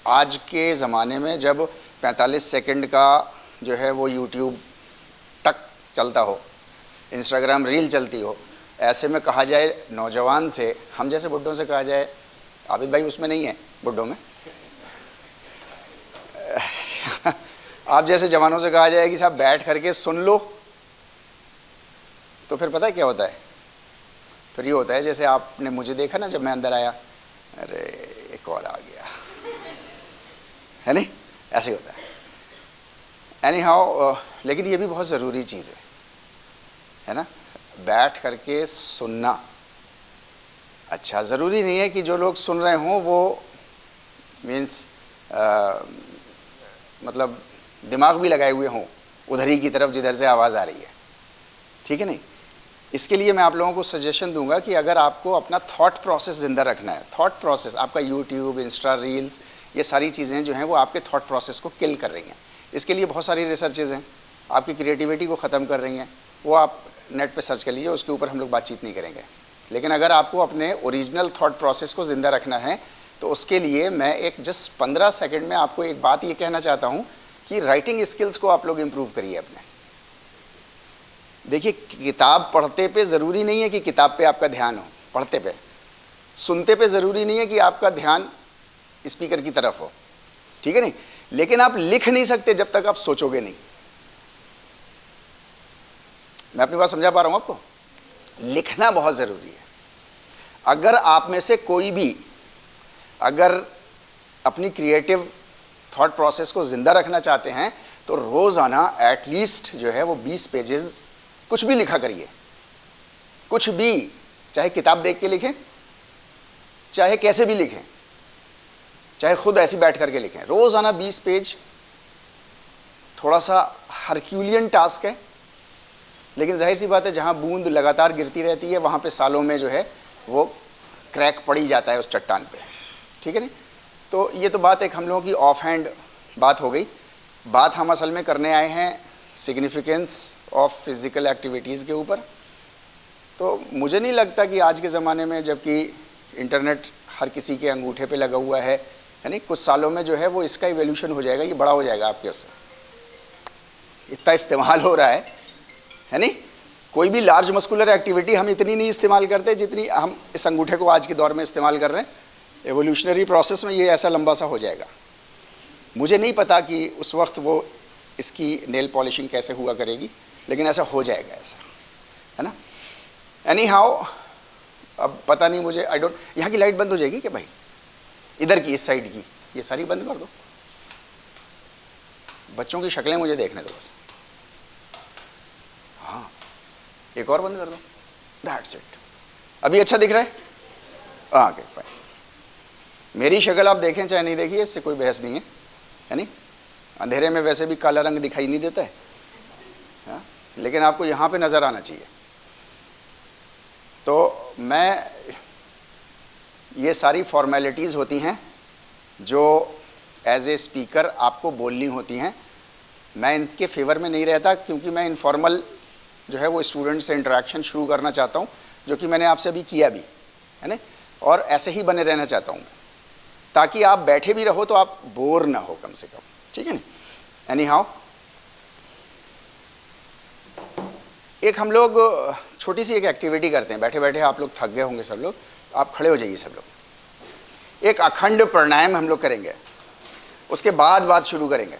आज के ज़माने में जब 45 सेकंड का जो है वो यूट्यूब टक चलता हो, इंस्टाग्राम रील चलती हो, ऐसे में कहा जाए नौजवान से, हम जैसे बुड्ढों से कहा जाए, आबिद भाई उसमें नहीं है बुड्ढों में आप जैसे जवानों से कहा जाए कि साहब बैठ करके सुन लो, तो फिर पता है क्या होता है? फिर ये होता है जैसे आपने मुझे देखा ना जब मैं अंदर आया, अरे एक और आ गया, है नहीं? ऐसे ही होता है। एनी हाउ, लेकिन ये भी बहुत ज़रूरी चीज़ है ना, बैठ करके सुनना। अच्छा, ज़रूरी नहीं है कि जो लोग सुन रहे हों वो मीन्स मतलब दिमाग भी लगाए हुए हों उधर ही की तरफ जिधर से आवाज़ आ रही है, ठीक है नहीं? इसके लिए मैं आप लोगों को सजेशन दूंगा कि अगर आपको अपना थॉट प्रोसेस ज़िंदा रखना है, थॉट प्रोसेस आपका यूट्यूब, इंस्टा रील्स, ये सारी चीज़ें जो हैं वो आपके थॉट प्रोसेस को किल कर रही हैं। इसके लिए बहुत सारी रिसर्चेज़ हैं, आपकी क्रिएटिविटी को ख़त्म कर रही हैं, वो आप नेट पे सर्च कर लीजिए, उसके ऊपर हम लोग बातचीत नहीं करेंगे। लेकिन अगर आपको अपने ओरिजिनल थॉट प्रोसेस को ज़िंदा रखना है तो उसके लिए मैं एक जस्ट 15 सेकंड में आपको एक बात ये कहना चाहता हूँ कि राइटिंग स्किल्स को आप लोग इम्प्रूव करिए अपने। देखिए, किताब पढ़ते पे ज़रूरी नहीं है कि किताब पे आपका ध्यान हो, पढ़ते पे, सुनते पे ज़रूरी नहीं है कि आपका ध्यान स्पीकर की तरफ हो, ठीक है नहीं? लेकिन आप लिख नहीं सकते जब तक आप सोचोगे नहीं। मैं अपनी बात समझा पा रहा हूँ आपको? लिखना बहुत ज़रूरी है। अगर आप में से कोई भी अगर अपनी क्रिएटिव थॉट प्रोसेस को ज़िंदा रखना चाहते हैं तो रोज़ाना एटलीस्ट जो है वो 20 पेजेस कुछ भी लिखा करिए, कुछ भी, चाहे किताब देख के लिखें, चाहे कैसे भी लिखें, चाहे खुद ऐसे बैठ करके लिखें, रोज़ाना 20 पेज। थोड़ा सा हरक्यूलियन टास्क है, लेकिन जाहिर सी बात है जहाँ बूंद लगातार गिरती रहती है वहाँ पे सालों में जो है वो क्रैक पड़ ही जाता है उस चट्टान पे, ठीक है नहीं? तो ये तो बात एक हम लोगों की ऑफ हैंड बात हो गई। बात हम असल में करने आए हैं सिग्निफिकेंस ऑफ फिज़िकल एक्टिविटीज़ के ऊपर। तो मुझे नहीं लगता कि आज के ज़माने में, जबकि इंटरनेट हर किसी के अंगूठे पे लगा हुआ है नहीं, कुछ सालों में जो है वो इसका इवोल्यूशन हो जाएगा, ये बड़ा हो जाएगा आपके उससे, इतना इस्तेमाल हो रहा है नहीं? कोई भी लार्ज मस्कुलर एक्टिविटी हम इतनी नहीं इस्तेमाल करते जितनी हम इस अंगूठे को आज के दौर में इस्तेमाल कर रहे हैं। एवोल्यूशनरी प्रोसेस में ये ऐसा लंबा सा हो जाएगा। मुझे नहीं पता कि उस वक्त वो इसकी नेल पॉलिशिंग कैसे हुआ करेगी, लेकिन ऐसा हो जाएगा, ऐसा है ना। एनी हाउ, अब पता नहीं मुझे, आई डोंट, यहाँ की लाइट बंद हो जाएगी क्या भाई? इधर की, इस साइड की, ये सारी बंद कर दो। बच्चों की शक्लें मुझे देखने दो बस। हाँ, एक और बंद कर दो, दैट्स इट। अभी अच्छा दिख रहा है? हाँ, ओके फाइन। मेरी शक्ल आप देखें चाहे नहीं देखिए, इससे कोई बहस नहीं है नहीं? अंधेरे में वैसे भी काला रंग दिखाई नहीं देता है, हाँ? लेकिन आपको यहाँ पे नज़र आना चाहिए। तो मैं, ये सारी फॉर्मेलिटीज़ होती हैं जो एज ए स्पीकर आपको बोलनी होती हैं। मैं इनके फेवर में नहीं रहता, क्योंकि मैं इनफॉर्मल जो है वो स्टूडेंट से इंटरेक्शन शुरू करना चाहता हूँ, जो कि मैंने आपसे अभी किया भी है ना, और ऐसे ही बने रहना चाहता हूँ, ताकि आप बैठे भी रहो तो आप बोर ना हो कम से कम, ठीक है ना। एनी हाउ, एक हम लोग छोटी सी एक एक्टिविटी करते हैं। बैठे बैठे आप लोग थक गए होंगे सब लोग, आप खड़े हो जाइए सब लोग। एक अखंड प्राणायाम हम लोग करेंगे, उसके बाद बात शुरू करेंगे।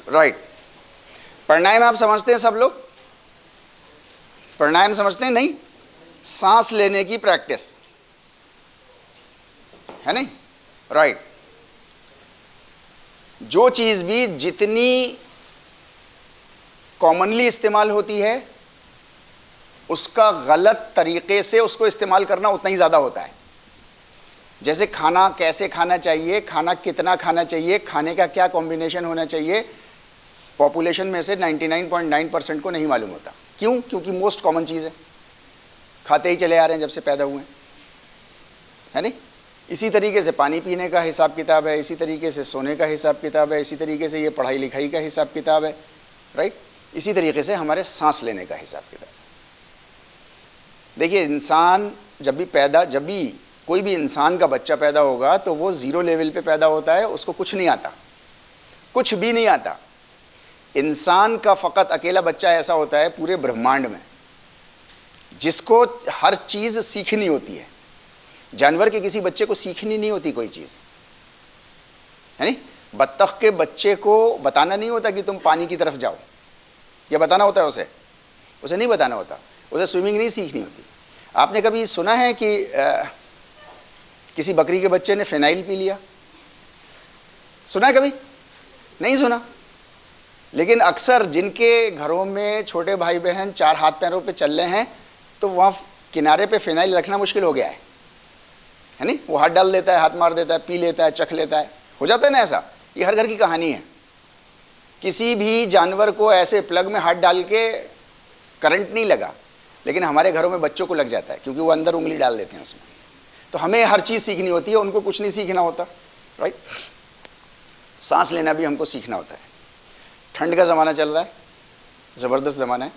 राइट, प्राणायाम आप समझते हैं सब लोग? प्राणायाम समझते हैं? नहीं, सांस लेने की प्रैक्टिस है नहीं? राइट। जो चीज भी जितनी कॉमनली इस्तेमाल होती है उसका गलत तरीके से उसको इस्तेमाल करना उतना ही ज़्यादा होता है। जैसे खाना कैसे खाना चाहिए, खाना कितना खाना चाहिए, खाने का क्या कॉम्बिनेशन होना चाहिए, पॉपुलेशन में से 99.9% को नहीं मालूम होता। क्यों? क्योंकि मोस्ट कॉमन चीज़ है, खाते ही चले आ रहे हैं जब से पैदा हुए है नहीं? इसी तरीके से पानी पीने का हिसाब किताब है, इसी तरीके से सोने का हिसाब किताब है, इसी तरीके से ये पढ़ाई लिखाई का हिसाब किताब है, राइट? इसी तरीके से हमारे सांस लेने का हिसाब किताब। देखिए, इंसान जब भी कोई भी इंसान का बच्चा पैदा होगा तो वो जीरो लेवल पे पैदा होता है, उसको कुछ नहीं आता, कुछ भी नहीं आता। इंसान का फ़कत अकेला बच्चा ऐसा होता है पूरे ब्रह्मांड में जिसको हर चीज़ सीखनी होती है। जानवर के किसी बच्चे को सीखनी नहीं होती कोई चीज़, है नहीं। बत्तख के बच्चे को बताना नहीं होता कि तुम पानी की तरफ जाओ, या बताना होता है उसे? उसे नहीं बताना होता, उसे स्विमिंग नहीं सीखनी होती। आपने कभी सुना है कि किसी बकरी के बच्चे ने फिनाइल पी लिया? सुना है कभी? नहीं सुना। लेकिन अक्सर जिनके घरों में छोटे भाई बहन चार हाथ पैरों पे चल रहे हैं तो वहाँ किनारे पे फिनाइल रखना मुश्किल हो गया है नहीं। वो हाथ डाल देता है, हाथ मार देता है, पी लेता है, चख लेता है, हो जाता है ना ऐसा। ये हर घर की कहानी है। किसी भी जानवर को ऐसे प्लग में हाथ डाल के करंट नहीं लगा, लेकिन हमारे घरों में बच्चों को लग जाता है क्योंकि वो अंदर उंगली डाल देते हैं उसमें। तो हमें हर चीज़ सीखनी होती है, उनको कुछ नहीं सीखना होता, राइट। सांस लेना भी हमको सीखना होता है। ठंड का ज़माना चल रहा है, ज़बरदस्त ज़माना है।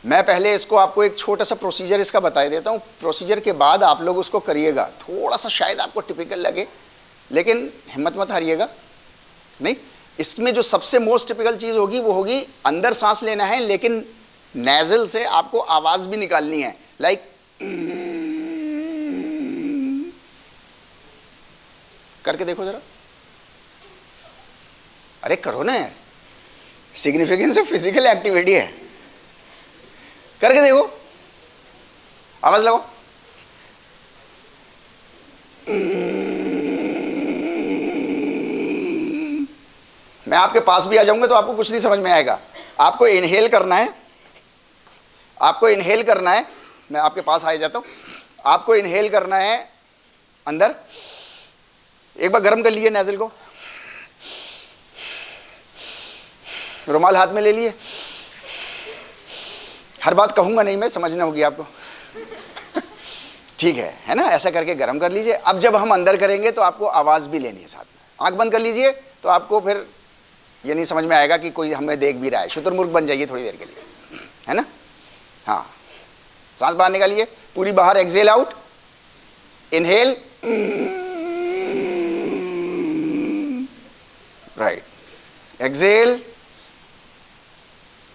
मैं पहले इसको आपको एक छोटा सा प्रोसीजर इसका बता देता हूँ, प्रोसीजर के बाद आप लोग उसको करिएगा। थोड़ा सा शायद आपको टिपिकल लगे, लेकिन हिम्मत मत हारिएगा। नहीं, इसमें जो सबसे मोस्ट टिपिकल चीज़ होगी वो होगी अंदर सांस लेना है, लेकिन नेज़ल से आपको आवाज़ भी निकालनी है, लाइक करके देखो ज़रा। अरे करो ना यार, सिग्निफिकेंस ऑफ फिजिकल एक्टिविटी है, करके देखो, आवाज लगाओ। मैं आपके पास भी आ जाऊंगा तो आपको कुछ नहीं समझ में आएगा। आपको इनहेल करना है, आपको इनहेल करना है। मैं आपके पास आ जाता हूं। आपको इनहेल करना है अंदर। एक बार गर्म कर लिए नेज़ल को, रुमाल हाथ में ले लिए। हर बात कहूंगा नहीं मैं, समझना होगी आपको, ठीक है ना। ऐसा करके गर्म कर लीजिए। अब जब हम अंदर करेंगे तो आपको आवाज़ भी लेनी है साथ में। आंख बंद कर लीजिए तो आपको फिर ये नहीं समझ में आएगा कि कोई हमें देख भी रहा है। शुतुरमुर्ग बन जाइए थोड़ी देर के लिए, है ना। हाँ, सांस बाहर निकालिए, पूरी बाहर। Exhale out, inhale, right, exhale,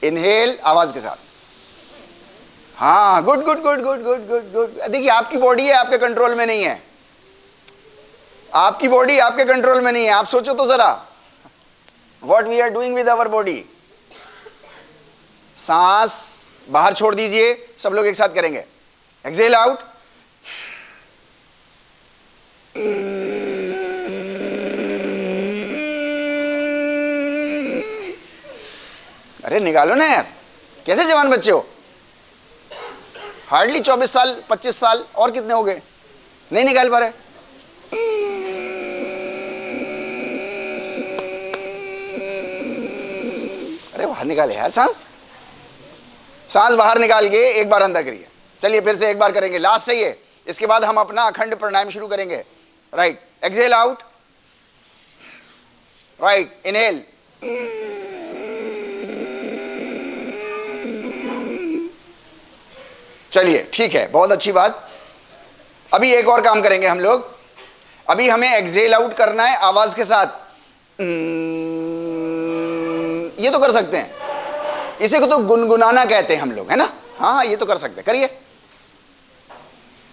inhale, आवाज के साथ। हाँ, good good good good good good good. देखिए आपकी बॉडी है, आपके कंट्रोल में नहीं है। आपकी बॉडी आपके कंट्रोल में नहीं है। आप सोचो तो जरा, what we are doing with our body. सांस बाहर छोड़ दीजिए, सब लोग एक साथ करेंगे। एक्सेल आउट, अरे निकालो ना यार, कैसे जवान बच्चे हो, हार्डली 24 साल 25 साल, और कितने हो गए, नहीं निकाल पा रहे। अरे बाहर निकाले यार सांस, सांस बाहर निकाल के एक बार अंदर करिए। चलिए फिर से एक बार करेंगे, लास्ट है ये। इसके बाद हम अपना अखंड प्राणायाम शुरू करेंगे। Right, exhale out, right, inhale, चलिए ठीक है, बहुत अच्छी बात। अभी एक और काम करेंगे हम लोग। अभी हमें एक्सेल आउट करना है आवाज के साथ। ये तो कर सकते हैं, इसे को तो गुनगुनाना कहते हैं हम लोग, है ना। हाँ, ये तो कर सकते हैं, करिए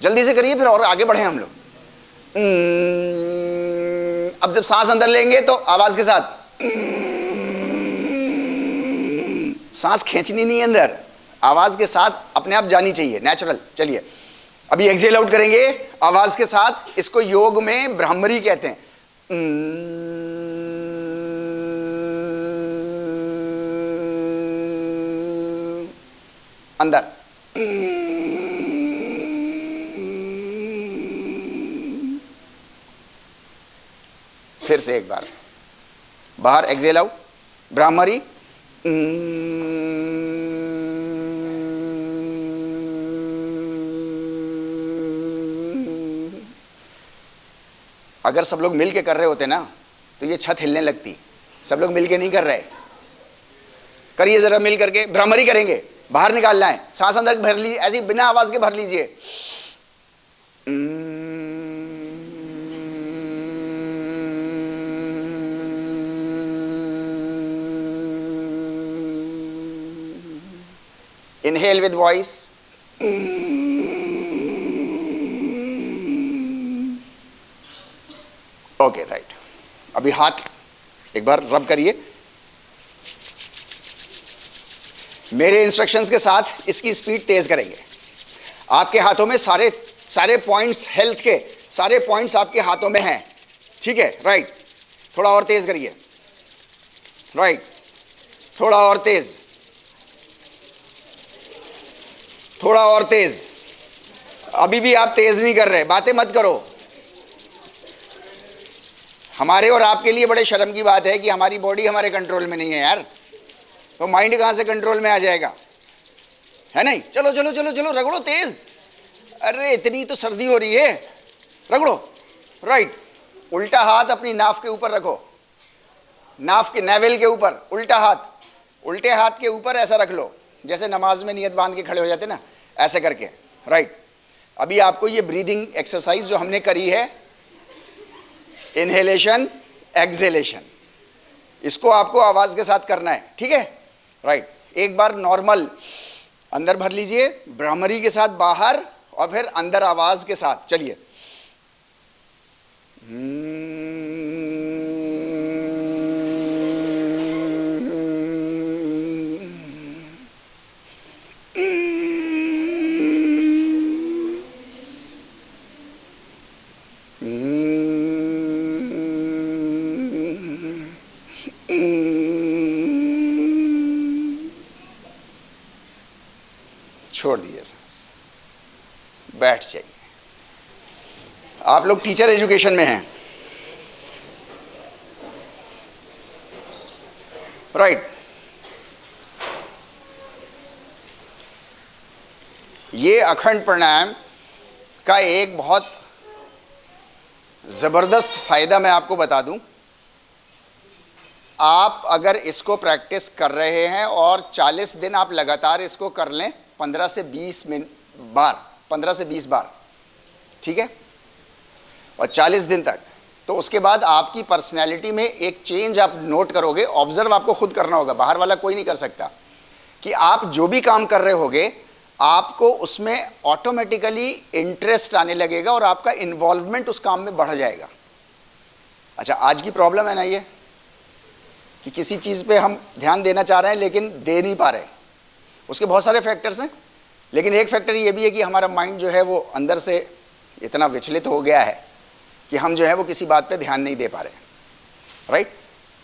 जल्दी से करिए, फिर और आगे बढ़े हम लोग। अब जब सांस अंदर लेंगे तो आवाज के साथ, सांस खींचनी नहीं है अंदर, आवाज के साथ अपने आप जानी चाहिए, नेचुरल। चलिए अभी एक्सेल आउट करेंगे आवाज के साथ। इसको योग में ब्राह्मरी कहते हैं। अंदर, फिर से एक बार बाहर, एक्सेल आउट, ब्राह्मरी। अगर सब लोग मिल के कर रहे होते ना तो ये छत हिलने लगती। सब लोग मिल के नहीं कर रहे। करिए जरा मिल करके, भ्रामरी करेंगे। बाहर निकालना है, सांस अंदर भर लीजिए, ऐसी बिना आवाज के भर लीजिए। Inhale with voice, okay right. अभी हाथ एक बार रब करिए, मेरे इंस्ट्रक्शंस के साथ इसकी स्पीड तेज करेंगे। आपके हाथों में सारे पॉइंट्स, हेल्थ के सारे पॉइंट्स आपके हाथों में हैं, ठीक है राइट। थोड़ा और तेज करिए, राइट, थोड़ा और तेज, थोड़ा और तेज। अभी भी आप तेज नहीं कर रहे, बातें मत करो। हमारे और आपके लिए बड़े शर्म की बात है कि हमारी बॉडी हमारे कंट्रोल में नहीं है यार, तो माइंड कहां से कंट्रोल में आ जाएगा, है नहीं। चलो चलो चलो चलो, रगड़ो तेज। अरे इतनी तो सर्दी हो रही है, रगड़ो, राइट। उल्टा हाथ अपनी नाफ के ऊपर रखो, नाफ के नेवल के ऊपर, उल्टा हाथ, उल्टे हाथ के ऊपर ऐसा रख लो, जैसे नमाज में नियत बांध के खड़े हो जाते ना, ऐसे करके, राइट। अभी आपको ये ब्रीदिंग एक्सरसाइज जो हमने करी है, इनहेलेशन एक्सहेलेशन, इसको आपको आवाज के साथ करना है, ठीक है राइट। एक बार नॉर्मल अंदर भर लीजिए, भ्रामरी के साथ बाहर, और फिर अंदर आवाज के साथ। चलिए, छोड़ दीजिए सांस, बैठ जाइए। आप लोग टीचर एजुकेशन में हैं, राइट। ये अखंड प्राणायाम का एक बहुत जबरदस्त फायदा मैं आपको बता दूं। आप अगर इसको प्रैक्टिस कर रहे हैं और 40 दिन आप लगातार इसको कर लें, 15 से 20 बार, ठीक है, और 40 दिन तक, तो उसके बाद आपकी पर्सनैलिटी में एक चेंज आप नोट करोगे। ऑब्जर्व आपको खुद करना होगा, बाहर वाला कोई नहीं कर सकता, कि आप जो भी काम कर रहे होगे आपको उसमें ऑटोमेटिकली इंटरेस्ट आने लगेगा और आपका इन्वॉल्वमेंट उस काम में बढ़ जाएगा। अच्छा, आज की प्रॉब्लम है ना ये, कि किसी चीज़ पे हम ध्यान देना चाह रहे हैं लेकिन दे नहीं पा रहे। उसके बहुत सारे फैक्टर्स हैं, लेकिन एक फैक्टर ये भी है कि हमारा माइंड जो है वो अंदर से इतना विचलित हो गया है कि हम जो है वो किसी बात पे ध्यान नहीं दे पा रहे, राइट।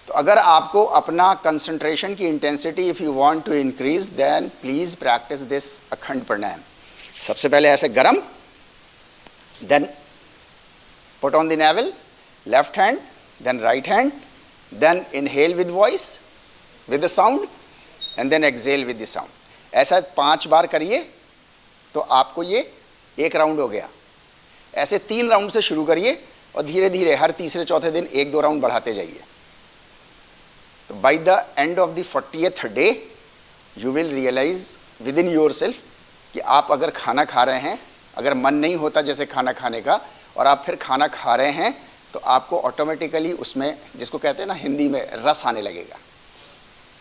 तो अगर आपको अपना कंसंट्रेशन की intensity if you want to increase, then please practice this akhand pranayama. सबसे पहले ऐसे गरम, then put on the navel, left hand, then right hand, then inhale with voice, with the sound, and then exhale with the sound. ऐसा 5 बार करिए तो आपको ये एक राउंड हो गया। ऐसे 3 राउंड से शुरू करिए और धीरे धीरे हर तीसरे चौथे दिन 1-2 राउंड बढ़ाते जाइए। तो by the end of the 40th day you will realise within yourself कि आप अगर खाना खा रहे हैं, अगर मन नहीं होता जैसे खाना खाने का, और आप फिर खाना खा रहे हैं, तो आपको ऑटोमेटिकली उसमें, जिसको कहते हैं ना हिंदी में, रस आने लगेगा,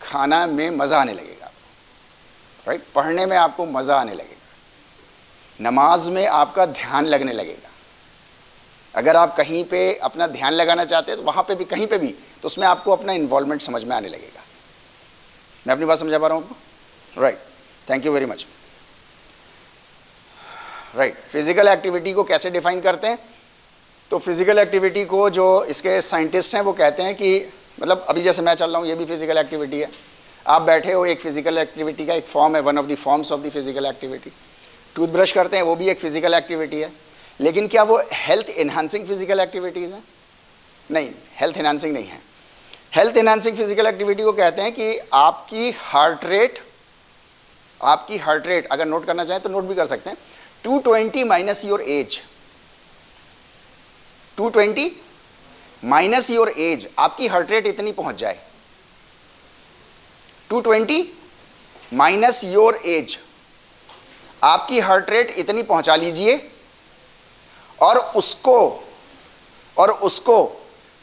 खाना में मज़ा आने लगेगा, राइट। पढ़ने में आपको मज़ा आने लगेगा, नमाज में आपका ध्यान लगने लगेगा। अगर आप कहीं पे अपना ध्यान लगाना चाहते हैं तो वहाँ पे भी, कहीं पे भी, तो उसमें आपको अपना इन्वॉल्वमेंट समझ में आने लगेगा। मैं अपनी बात समझा पा रहा हूँ आपको, right. Thank you very much, right. Physical activity को कैसे डिफाइन करते हैं? तो फिजिकल एक्टिविटी को जो इसके साइंटिस्ट हैं वो कहते हैं कि, मतलब अभी जैसे मैं चल रहा हूँ ये भी फिजिकल एक्टिविटी है, आप बैठे हो, एक फिजिकल एक्टिविटी का एक फॉर्म है, one of the forms of the physical activity. Toothbrush करते हैं, वो भी एक फिजिकल एक्टिविटी है, लेकिन क्या वो हेल्थ एनहांसिंग फिजिकल एक्टिविटीज़ हैं? नहीं, हेल्थ एनहांसिंग नहीं है। हेल्थ एनहांसिंग फिजिकल एक्टिविटी को कहते हैं कि आपकी हार्ट रेट अगर नोट करना चाहें तो नोट भी कर सकते हैं, 220 minus your as, 220 minus your as, आपकी हार्ट रेट इतनी पहुंच जाए, 220 माइनस योर एज, आपकी हार्ट रेट इतनी पहुंचा लीजिए। और उसको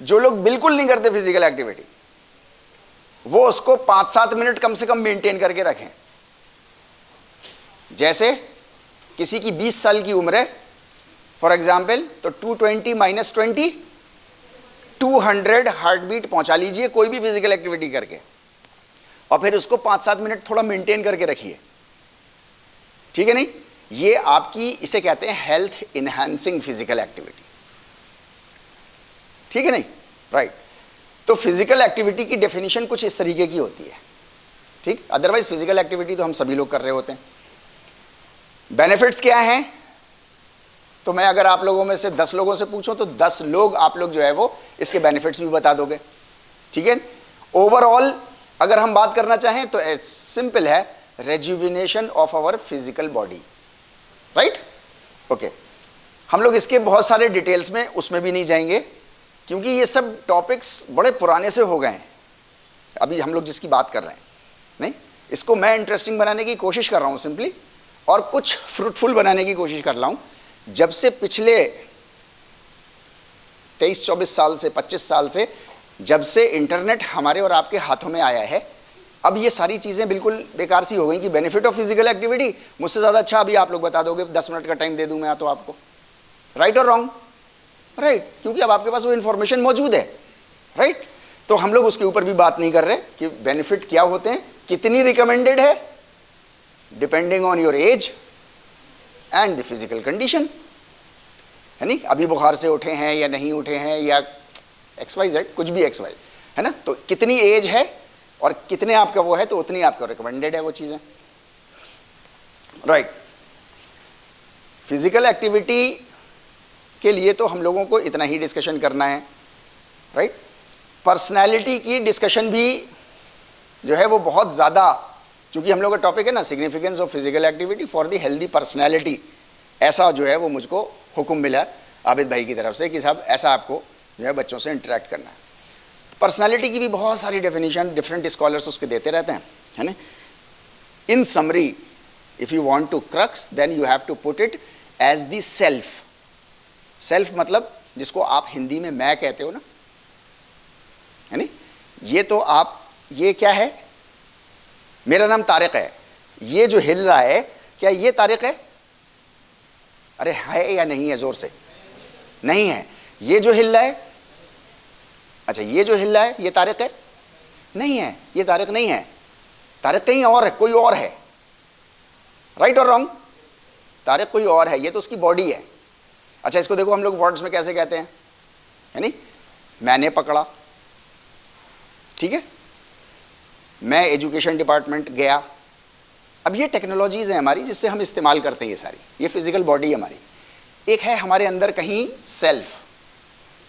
जो लोग बिल्कुल नहीं करते फिजिकल एक्टिविटी, वो उसको 5-7 मिनट कम से कम मेंटेन करके रखें। जैसे किसी की 20 साल की उम्र है फॉर एग्जाम्पल, तो 220 माइनस 20, 200 हार्ट बीट पहुंचा लीजिए कोई भी फिजिकल एक्टिविटी करके, और फिर उसको 5-7 मिनट थोड़ा मेंटेन करके रखिए, ठीक है नहीं? ये आपकी, इसे कहते हैं हेल्थ इनहैंसिंग फिजिकल एक्टिविटी, ठीक है नहीं? राइट। तो फिजिकल एक्टिविटी की डेफिनेशन कुछ इस तरीके की होती है, ठीक? अदरवाइज फिजिकल एक्टिविटी तो हम सभी लोग कर रहे होते हैं। बेनिफिट्स क्या हैं? तो मैं अगर आप लोगों में से 10 लोगों से पूछूं तो 10 लोग आप लोग जो है वो इसके बेनिफिट्स भी बता दोगे, ठीक है? ओवरऑल अगर हम बात करना चाहें तो सिंपल है, rejuvenation of our physical body, right? Okay, हम लोग इसके बहुत सारे डिटेल्स में उसमें भी नहीं जाएंगे क्योंकि ये सब टॉपिक्स बड़े पुराने से हो गए हैं, अभी हम लोग जिसकी बात कर रहे हैं नहीं, इसको मैं इंटरेस्टिंग बनाने की कोशिश कर रहा हूँ सिंपली, और कुछ फ्रूटफुल बनाने की कोशिश कर रहा हूँ। जब से पिछले 23-24 साल से, 25 साल से, जब से इंटरनेट हमारे और आपके हाथों में आया है, अब ये सारी चीज़ें बिल्कुल बेकार सी हो गई कि बेनिफिट ऑफ फिजिकल एक्टिविटी मुझसे ज़्यादा अच्छा अभी आप लोग बता दोगे, 10 मिनट का टाइम दे दूं मैं तो आपको, राइट और रॉन्ग? राइट, क्योंकि अब आपके पास वो इन्फॉर्मेशन मौजूद है, राइट? तो हम लोग उसके ऊपर भी बात नहीं कर रहे कि बेनिफिट क्या होते हैं, कितनी रिकमेंडेड है, depending on your age and the physical condition, है नहीं? अभी बुखार से उठे हैं या नहीं उठे हैं, या XYZ, कुछ भी XY, है ना? तो कितनी एज है और कितने आपका वो है, तो उतनी आपको रिकमेंडेड है वो चीज़ें, राइट? फिजिकल एक्टिविटी के लिए तो हम लोगों को इतना ही डिस्कशन करना है, राइट? पर्सनैलिटी की डिस्कशन भी जो है वो बहुत ज़्यादा, चूंकि हम लोग का टॉपिक है ना significance of physical activity for the healthy personality, ऐसा जो है वो मुझको हुक्म मिला आबिद भाई की तरफ से कि साहब ऐसा आपको जो है बच्चों से इंटरेक्ट करना है। पर्सनालिटी की भी बहुत सारी डेफिनेशन डिफरेंट स्कॉलर्स उसके देते रहते हैं, है ना? In summary, if you want to crux then you have to put it as the self. Self मतलब जिसको आप हिंदी में मैं कहते हो ना, है नी? ये तो आप, ये क्या है? मेरा नाम तारिक है, ये जो हिल रहा है क्या ये तारिक है? अरे है या नहीं है? जोर से नहीं है। ये जो हिल रहा है, अच्छा ये जो हिल रहा है ये तारिक है? नहीं है, ये तारिक नहीं है, तारिक कहीं और है, कोई और है, राइट और रॉन्ग? तारिक कोई और है, ये तो उसकी बॉडी है। अच्छा इसको देखो हम लोग वर्ड्स में कैसे कहते हैं, है नी? मैंने पकड़ा, ठीक है? मैं एजुकेशन डिपार्टमेंट गया। अब ये टेक्नोलॉजीज़ हैं हमारी जिससे हम इस्तेमाल करते हैं ये सारी, ये फिजिकल बॉडी है हमारी। एक है हमारे अंदर कहीं सेल्फ,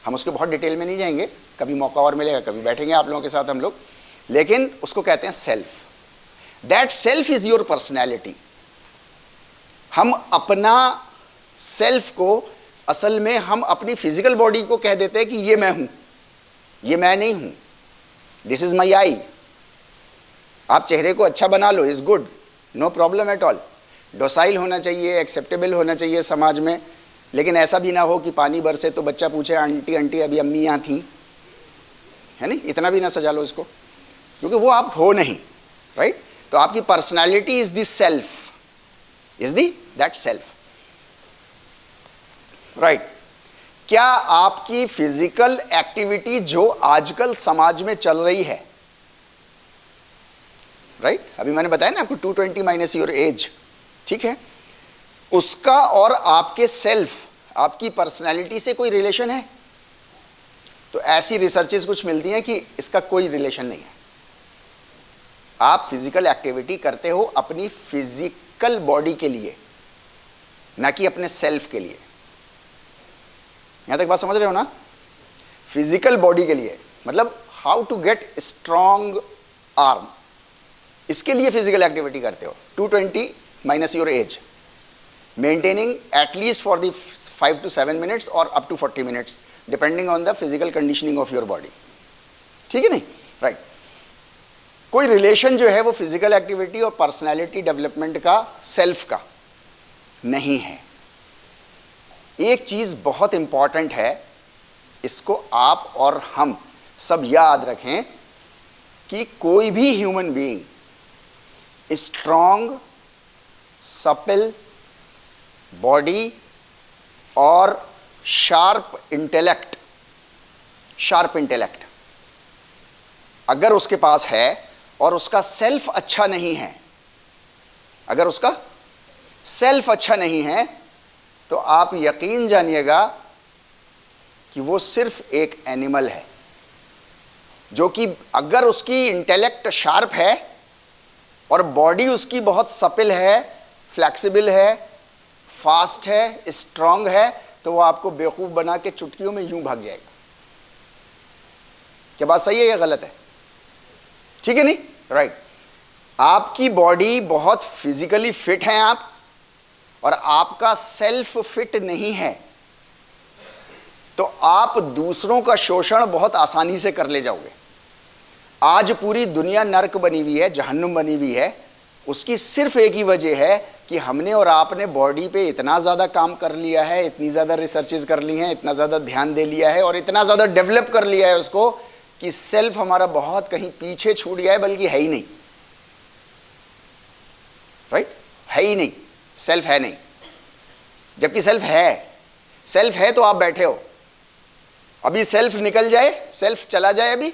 हम उसके बहुत डिटेल में नहीं जाएंगे, कभी मौका और मिलेगा कभी बैठेंगे आप लोगों के साथ हम लोग, लेकिन उसको कहते हैं self. That self is your personality. हम अपना सेल्फ को असल में हम अपनी फिजिकल बॉडी को कह देते हैं कि ये मैं हूं, ये मैं नहीं हूं, दिस इज माई आई। आप चेहरे को अच्छा बना लो, is good, no problem at all, docile होना चाहिए, एक्सेप्टेबल होना चाहिए समाज में, लेकिन ऐसा भी ना हो कि पानी बरसे तो बच्चा पूछे आंटी आंटी अभी अम्मी यहाँ थी, है नहीं? इतना भी ना सजा लो इसको, क्योंकि वो आप हो नहीं, राइट? तो आपकी personality is the self, is the that self, right? क्या आपकी फिजिकल एक्टिविटी जो आजकल समाज में चल रही है, राइट? अभी मैंने बताया ना आपको 220 माइनस योर एज, ठीक है? उसका और आपके सेल्फ, आपकी पर्सनैलिटी से कोई रिलेशन है? तो ऐसी रिसर्चेस कुछ मिलती हैं कि इसका कोई रिलेशन नहीं है। आप फिजिकल एक्टिविटी करते हो अपनी फिजिकल बॉडी के लिए, ना कि अपने सेल्फ के लिए। यहां तक बात समझ रहे हो ना? फिजिकल बॉडी के लिए मतलब how to get strong arm, इसके लिए फिजिकल एक्टिविटी करते हो। 220 minus your age, maintaining at least for the 5 to 7 minutes और up to 40 minutes depending on the physical conditioning of your body, ठीक है नहीं? राइट। कोई रिलेशन जो है वो फिजिकल एक्टिविटी और पर्सनैलिटी डेवलपमेंट का, सेल्फ का नहीं है। एक चीज बहुत इंपॉर्टेंट है, इसको आप और हम सब याद रखें कि कोई भी ह्यूमन बीइंग स्ट्रॉन्ग सपिल बॉडी और शार्प इंटेलेक्ट, शार्प इंटेलेक्ट अगर उसके पास है और उसका सेल्फ अच्छा नहीं है, अगर उसका सेल्फ अच्छा नहीं है, तो आप यकीन जानिएगा कि वो सिर्फ एक एनिमल है, जो कि अगर उसकी इंटेलेक्ट शार्प है और बॉडी उसकी बहुत सपिल है, फ्लैक्सिबल है, फास्ट है, स्ट्रांग है, तो वो आपको बेवकूफ़ बना के चुटकियों में यूं भाग जाएगा। क्या बात सही है या गलत है? ठीक है नहीं? राइट। आपकी बॉडी बहुत फिजिकली फिट है आप, और आपका सेल्फ फिट नहीं है, तो आप दूसरों का शोषण बहुत आसानी से कर ले जाओगे। आज पूरी दुनिया नर्क बनी हुई है, जहन्नुम बनी हुई है, उसकी सिर्फ एक ही वजह है कि हमने और आपने बॉडी पे इतना ज़्यादा काम कर लिया है, इतनी ज़्यादा रिसर्चेज कर ली हैं, इतना ज़्यादा ध्यान दे लिया है और इतना ज़्यादा डेवलप कर लिया है उसको, कि सेल्फ हमारा बहुत कहीं पीछे छूट गया है, बल्कि है ही नहीं। राइट? है ही नहीं, सेल्फ है नहीं, जबकि सेल्फ है। सेल्फ है तो आप बैठे हो, अभी सेल्फ निकल जाए, सेल्फ चला जाए, अभी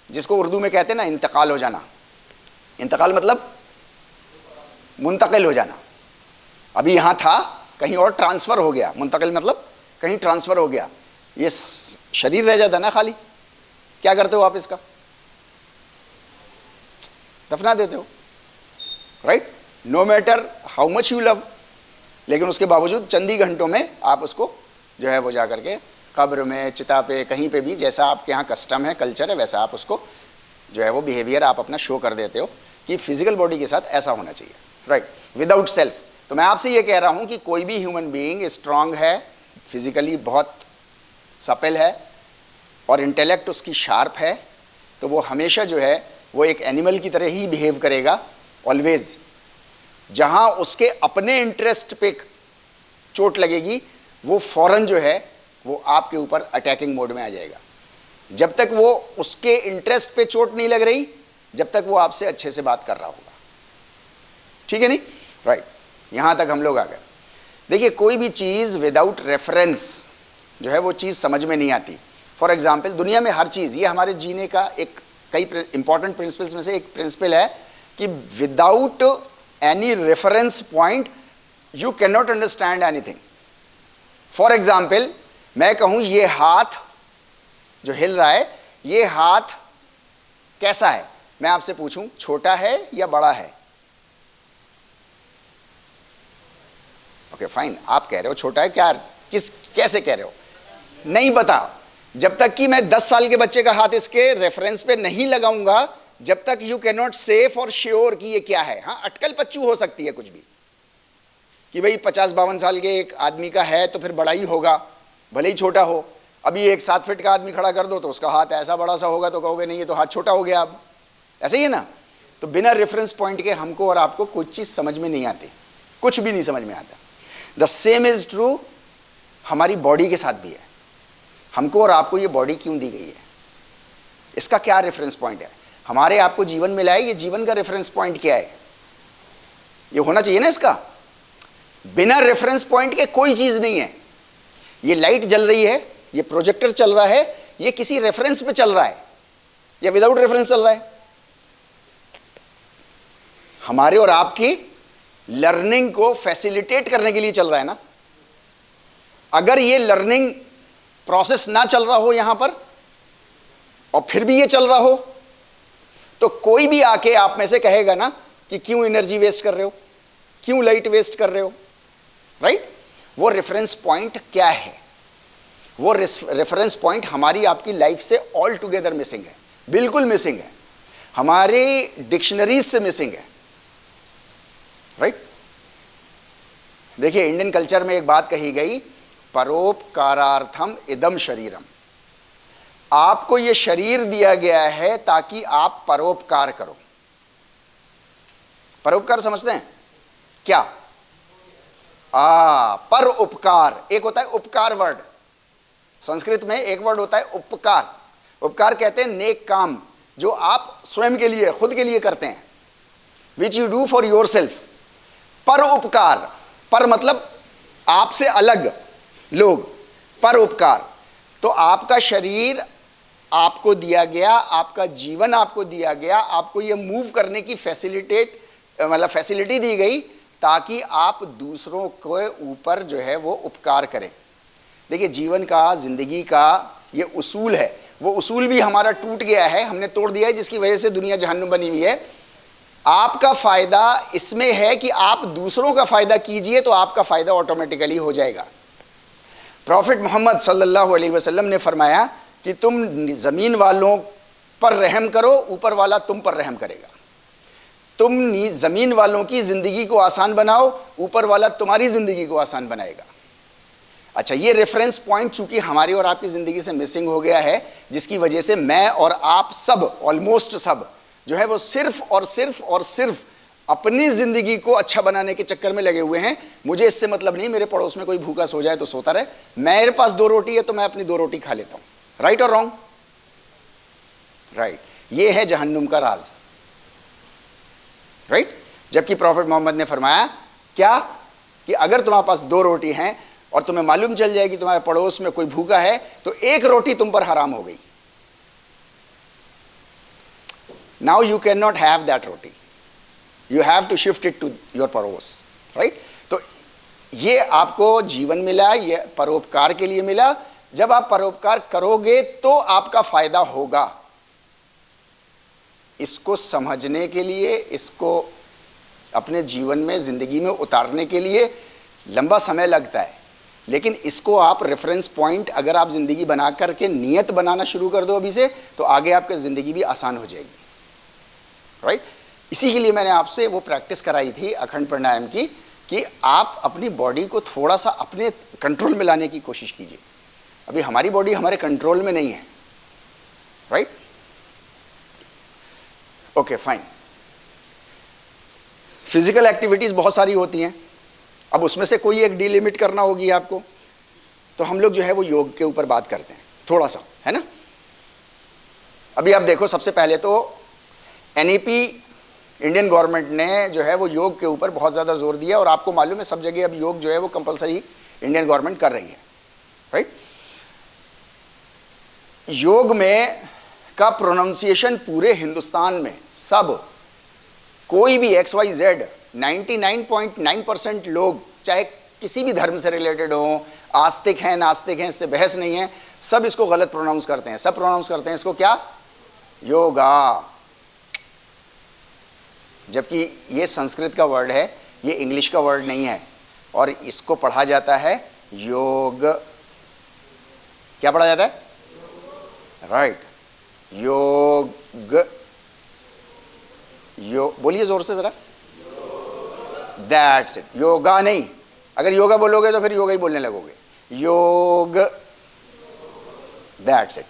जिसको उर्दू में कहते हैं ना इंतकाल हो जाना। इंतकाल मतलब मुंतकिल हो जाना। अभी यहां था, कहीं और ट्रांसफर हो गया। मुंतकिल मतलब कहीं ट्रांसफर हो गया। ये शरीर रह जाता ना खाली, क्या करते हो आप? इसका दफना देते हो। Right? No matter how much you love, लेकिन उसके बावजूद चंद ही घंटों में आप उसको जो है वो जा करके कब्र में, चिता पे, कहीं पे भी, जैसा आपके यहाँ कस्टम है, कल्चर है, वैसा आप उसको जो है वो बिहेवियर आप अपना शो कर देते हो कि फिजिकल बॉडी के साथ ऐसा होना चाहिए। राइट? Without self. तो मैं आपसे ये कह रहा हूँ कि कोई भी ह्यूमन बीइंग स्ट्रांग है, फिजिकली बहुत सपेल है और इंटेलेक्ट उसकी शार्प है, तो वो हमेशा जो है वो एक एनिमल की तरह ही बिहेव करेगा ऑलवेज। जहाँ उसके अपने इंटरेस्ट पे चोट लगेगी, वो फौरन जो है वो आपके ऊपर अटैकिंग मोड में आ जाएगा। जब तक वो उसके इंटरेस्ट पे चोट नहीं लग रही, जब तक वो आपसे अच्छे से बात कर रहा होगा। ठीक है नहीं? राइट। यहां तक हम लोग आ गए। देखिए, कोई भी चीज़ विदाउट रेफरेंस जो है वो चीज़ समझ में नहीं आती। फॉर एग्जाम्पल, दुनिया में हर चीज़, ये हमारे जीने का एक कई इंपॉर्टेंट प्रिंसिपल्स में से एक प्रिंसिपल है कि without any reference point you can not understand anything. For example, मैं कहूं ये हाथ जो हिल रहा है, ये हाथ कैसा है? मैं आपसे पूछूं छोटा है या बड़ा है? ओके फाइन, आप कह रहे हो छोटा है। क्या, किस, कैसे कह रहे हो? नहीं पता। जब तक कि मैं 10 साल के बच्चे का हाथ इसके रेफरेंस पे नहीं लगाऊंगा, जब तक यू कैन नॉट से फॉर श्योर कि ये क्या है। हाँ, अटकल पच्चू हो सकती है कुछ भी, कि भाई 50-52 साल के एक आदमी का है तो फिर बड़ा ही होगा, भले ही छोटा हो। अभी एक 7 फीट का आदमी खड़ा कर दो तो उसका हाथ ऐसा बड़ा सा होगा, तो कहोगे नहीं ये तो हाथ छोटा हो गया। अब ऐसे ही है ना? तो बिना रेफरेंस पॉइंट के हमको और आपको कुछ चीज़ समझ में नहीं आती, कुछ भी नहीं समझ में आता। द सेम इज ट्रू हमारी बॉडी के साथ भी है। हमको और आपको ये बॉडी क्यों दी गई है? इसका क्या रेफरेंस पॉइंट है? हमारे आपको जीवन मिला है, ये जीवन का रेफरेंस पॉइंट क्या है? ये होना चाहिए ना इसका। बिना रेफरेंस पॉइंट के कोई चीज़ नहीं है। ये लाइट जल रही है, ये प्रोजेक्टर चल रहा है, ये किसी रेफरेंस पे चल रहा है या विदाउट रेफरेंस चल रहा है? हमारे और आपकी लर्निंग को फैसिलिटेट करने के लिए चल रहा है ना। अगर ये लर्निंग प्रोसेस ना चल रहा हो यहां पर, और फिर भी ये चल रहा हो, तो कोई भी आके आप में से कहेगा ना कि क्यों एनर्जी वेस्ट कर रहे हो, क्यों लाइट वेस्ट कर रहे हो। राइट? वो रेफरेंस पॉइंट क्या है? वो रेफरेंस पॉइंट हमारी आपकी लाइफ से ऑल टुगेदर मिसिंग है, बिल्कुल मिसिंग है, हमारी डिक्शनरीज से मिसिंग है। राइट? देखिए, इंडियन कल्चर में एक बात कही गई, परोपकारार्थम इदम शरीरम। आपको ये शरीर दिया गया है ताकि आप परोपकार करो। परोपकार समझते हैं क्या? पर उपकार। एक होता है उपकार वर्ड, संस्कृत में एक वर्ड होता है उपकार। उपकार कहते हैं नेक काम जो आप स्वयं के लिए, खुद के लिए करते हैं, which you do for your self. परोपकार, पर मतलब आपसे अलग लोग, परोपकार। तो आपका शरीर आपको दिया गया, आपका जीवन आपको दिया गया, आपको ये मूव करने की फैसिलिटी दी गई ताकि आप दूसरों के ऊपर जो है वो उपकार करें। देखिए, जीवन का, जिंदगी का ये उसूल है, वो उसूल भी हमारा टूट गया है, हमने तोड़ दिया है, जिसकी वजह से दुनिया जहन्नुम बनी हुई है। आपका फायदा इसमें है कि आप दूसरों का फायदा कीजिए तो आपका फायदा ऑटोमेटिकली हो जाएगा। प्रॉफिट मोहम्मद सल्लल्लाहु अलैहि वसल्लम ने फरमाया कि तुम जमीन वालों पर रहम करो, ऊपर वाला तुम पर रहम करेगा। तुम जमीन वालों की जिंदगी को आसान बनाओ, ऊपर वाला तुम्हारी जिंदगी को आसान बनाएगा। अच्छा, ये रेफरेंस पॉइंट चूंकि हमारी और आपकी जिंदगी से मिसिंग हो गया है, जिसकी वजह से मैं और आप सब, ऑलमोस्ट सब जो है वो सिर्फ और सिर्फ और सिर्फ अपनी जिंदगी को अच्छा बनाने के चक्कर में लगे हुए हैं। मुझे इससे मतलब नहीं, मेरे पड़ोस में कोई भूखा सो जाए तो सोता रहे, मेरे पास 2 रोटी है तो मैं अपनी 2 रोटी खा लेता हूं। राइट और रॉन्ग? राइट। ये है जहन्नुम का राज। राइट। जबकि प्रॉफिट मोहम्मद ने फरमाया क्या, कि अगर तुम्हारे पास 2 रोटी हैं और तुम्हें मालूम चल जाए कि तुम्हारे पड़ोस में कोई भूखा है, तो 1 रोटी तुम पर हराम हो गई। Now you can not have that roti, you have to shift it to your पड़ोस। राइट। तो ये आपको जीवन मिला, ये परोपकार के लिए मिला। जब आप परोपकार करोगे तो आपका फायदा होगा। इसको समझने के लिए, इसको अपने जीवन में, जिंदगी में उतारने के लिए लंबा समय लगता है, लेकिन इसको आप रेफरेंस पॉइंट अगर आप जिंदगी बना करके नियत बनाना शुरू कर दो अभी से, तो आगे आपकी जिंदगी भी आसान हो जाएगी। राइट। इसी के लिए मैंने आपसे वो प्रैक्टिस कराई थी अखंड प्राणायाम की, कि आप अपनी बॉडी को थोड़ा सा अपने कंट्रोल में लाने की कोशिश कीजिए। अभी हमारी बॉडी हमारे कंट्रोल में नहीं है। Right. Okay, fine. Physical activities बहुत सारी होती हैं, अब उसमें से कोई एक डिलिमिट करना होगी आपको, तो हम लोग जो है वो योग के ऊपर बात करते हैं थोड़ा सा, है ना। अभी आप देखो, सबसे पहले तो एनईपी, इंडियन गवर्नमेंट ने जो है वो योग के ऊपर बहुत ज़्यादा जोर दिया, और आपको मालूम है सब जगह अब योग जो है वो कंपलसरी इंडियन गवर्नमेंट कर रही है। राइट। योग में का प्रोनाउंसिएशन पूरे हिंदुस्तान में सब, कोई भी XYZ 99.9% लोग, चाहे किसी भी धर्म से रिलेटेड हो, आस्तिक हैं नास्तिक हैं, इससे बहस नहीं है, सब इसको गलत प्रोनाउंस करते हैं। सब प्रोनाउंस करते हैं इसको क्या? योगा। जबकि ये संस्कृत का वर्ड है, ये इंग्लिश का वर्ड नहीं है, और इसको पढ़ा जाता है योग। क्या पढ़ा जाता है? राइट। योग। बोलिए जोर से जरा। That's it. योगा नहीं, अगर योगा बोलोगे तो फिर योगा ही बोलने लगोगे। योग, दैट्स इट,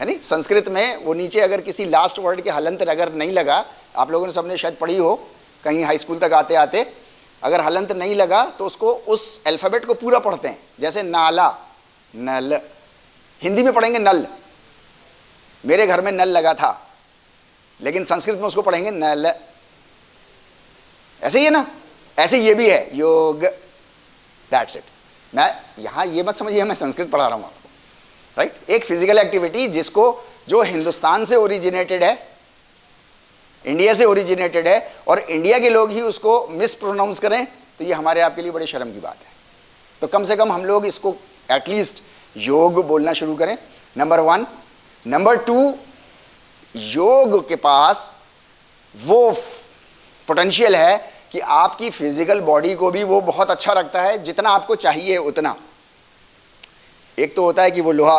है नहीं। संस्कृत में वो नीचे अगर किसी लास्ट वर्ड के हलंत अगर नहीं लगा, आप लोगों ने सबने शायद पढ़ी हो कहीं हाई स्कूल तक आते आते, अगर हलंत नहीं लगा तो उसको, उस अल्फाबेट को पूरा पढ़ते हैं। जैसे नाला, नल, हिंदी में पढ़ेंगे नल, मेरे घर में नल लगा था, लेकिन संस्कृत में उसको पढ़ेंगे नल। ऐसे ही है ना, ऐसे ये भी है योग। That's it. मैं यहां ये मत समझिए मैं संस्कृत पढ़ा रहा हूं आपको। राइट। एक फिजिकल एक्टिविटी जिसको, जो हिंदुस्तान से ओरिजिनेटेड है, इंडिया से ओरिजिनेटेड है, और इंडिया के लोग ही उसको मिस प्रोनाउंस करें, तो ये हमारे आपके लिए बड़ी शर्म की बात है। तो कम से कम हम लोग इसको एटलीस्ट योग बोलना शुरू करें, नंबर 1। नंबर 2, योग के पास वो पोटेंशियल है कि आपकी फिजिकल बॉडी को भी वो बहुत अच्छा रखता है, जितना आपको चाहिए उतना। एक तो होता है कि वो लोहा,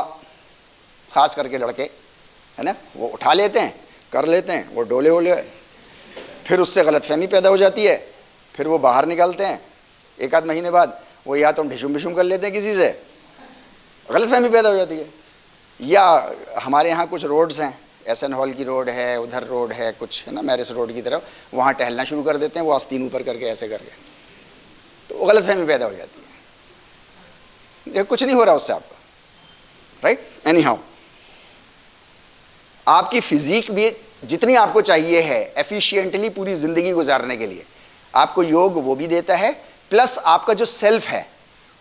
खास करके लड़के, है ना, वो उठा लेते हैं, कर लेते हैं, वो डोले वोले, फिर उससे गलतफहमी पैदा हो जाती है, फिर वो बाहर निकलते हैं, 1 आध महीने बाद वो या तो ढिशुम ढिशुम कर लेते हैं किसी से, गलतफहमी पैदा हो जाती है। या हमारे यहाँ कुछ रोड्स हैं, SN हॉल की रोड है, उधर रोड है कुछ, है ना, मैरिज रोड की तरफ, वहाँ टहलना शुरू कर देते हैं, वो आस्तीन ऊपर करके ऐसे करके, तो वो गलतफहमी पैदा हो जाती है। ये कुछ नहीं हो रहा उससे आपका। राइट। एनी हाउ, आपकी फिजिक भी जितनी आपको चाहिए है एफिशिएंटली पूरी ज़िंदगी गुजारने के लिए, आपको योग वो भी देता है, प्लस आपका जो सेल्फ है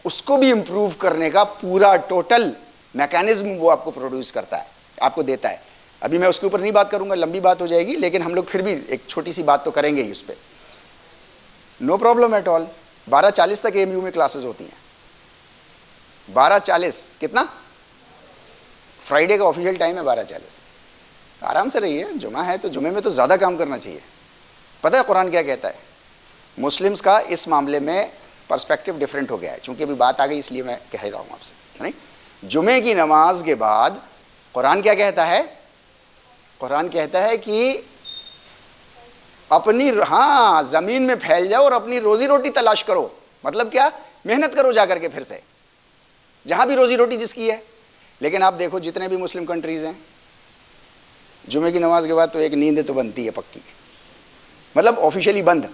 उसको भी इंप्रूव करने का पूरा टोटल मैकेनिज्म वो आपको प्रोड्यूस करता है, आपको देता है। अभी मैं उसके ऊपर नहीं बात करूंगा, लंबी बात हो जाएगी, लेकिन हम लोग फिर भी एक छोटी सी बात तो करेंगे ही उस पर। No problem at all. 12:40 तक एएमयू में क्लासेस होती हैं। 12:40 कितना? फ्राइडे का ऑफिशियल टाइम है 12:40। आराम से रहिए, जुमा है तो जुमे में तो ज़्यादा काम करना चाहिए। पता है कुरान क्या कहता है? मुस्लिम्स का इस मामले में पर्सपेक्टिव डिफरेंट हो गया है, चूंकि अभी बात आ गई इसलिए मैं कह रहा हूँ आपसे। नहीं, जुमे की नमाज के बाद कुरान क्या कहता है? कुरान कहता है कि अपनी, हाँ, ज़मीन में फैल जाओ और अपनी रोजी रोटी तलाश करो। मतलब क्या? मेहनत करो जाकर के फिर से, जहाँ भी रोजी रोटी जिसकी है। लेकिन आप देखो जितने भी मुस्लिम कंट्रीज़ हैं, जुमे की नमाज के बाद तो एक नींद तो बनती है पक्की, मतलब ऑफिशियली बंद,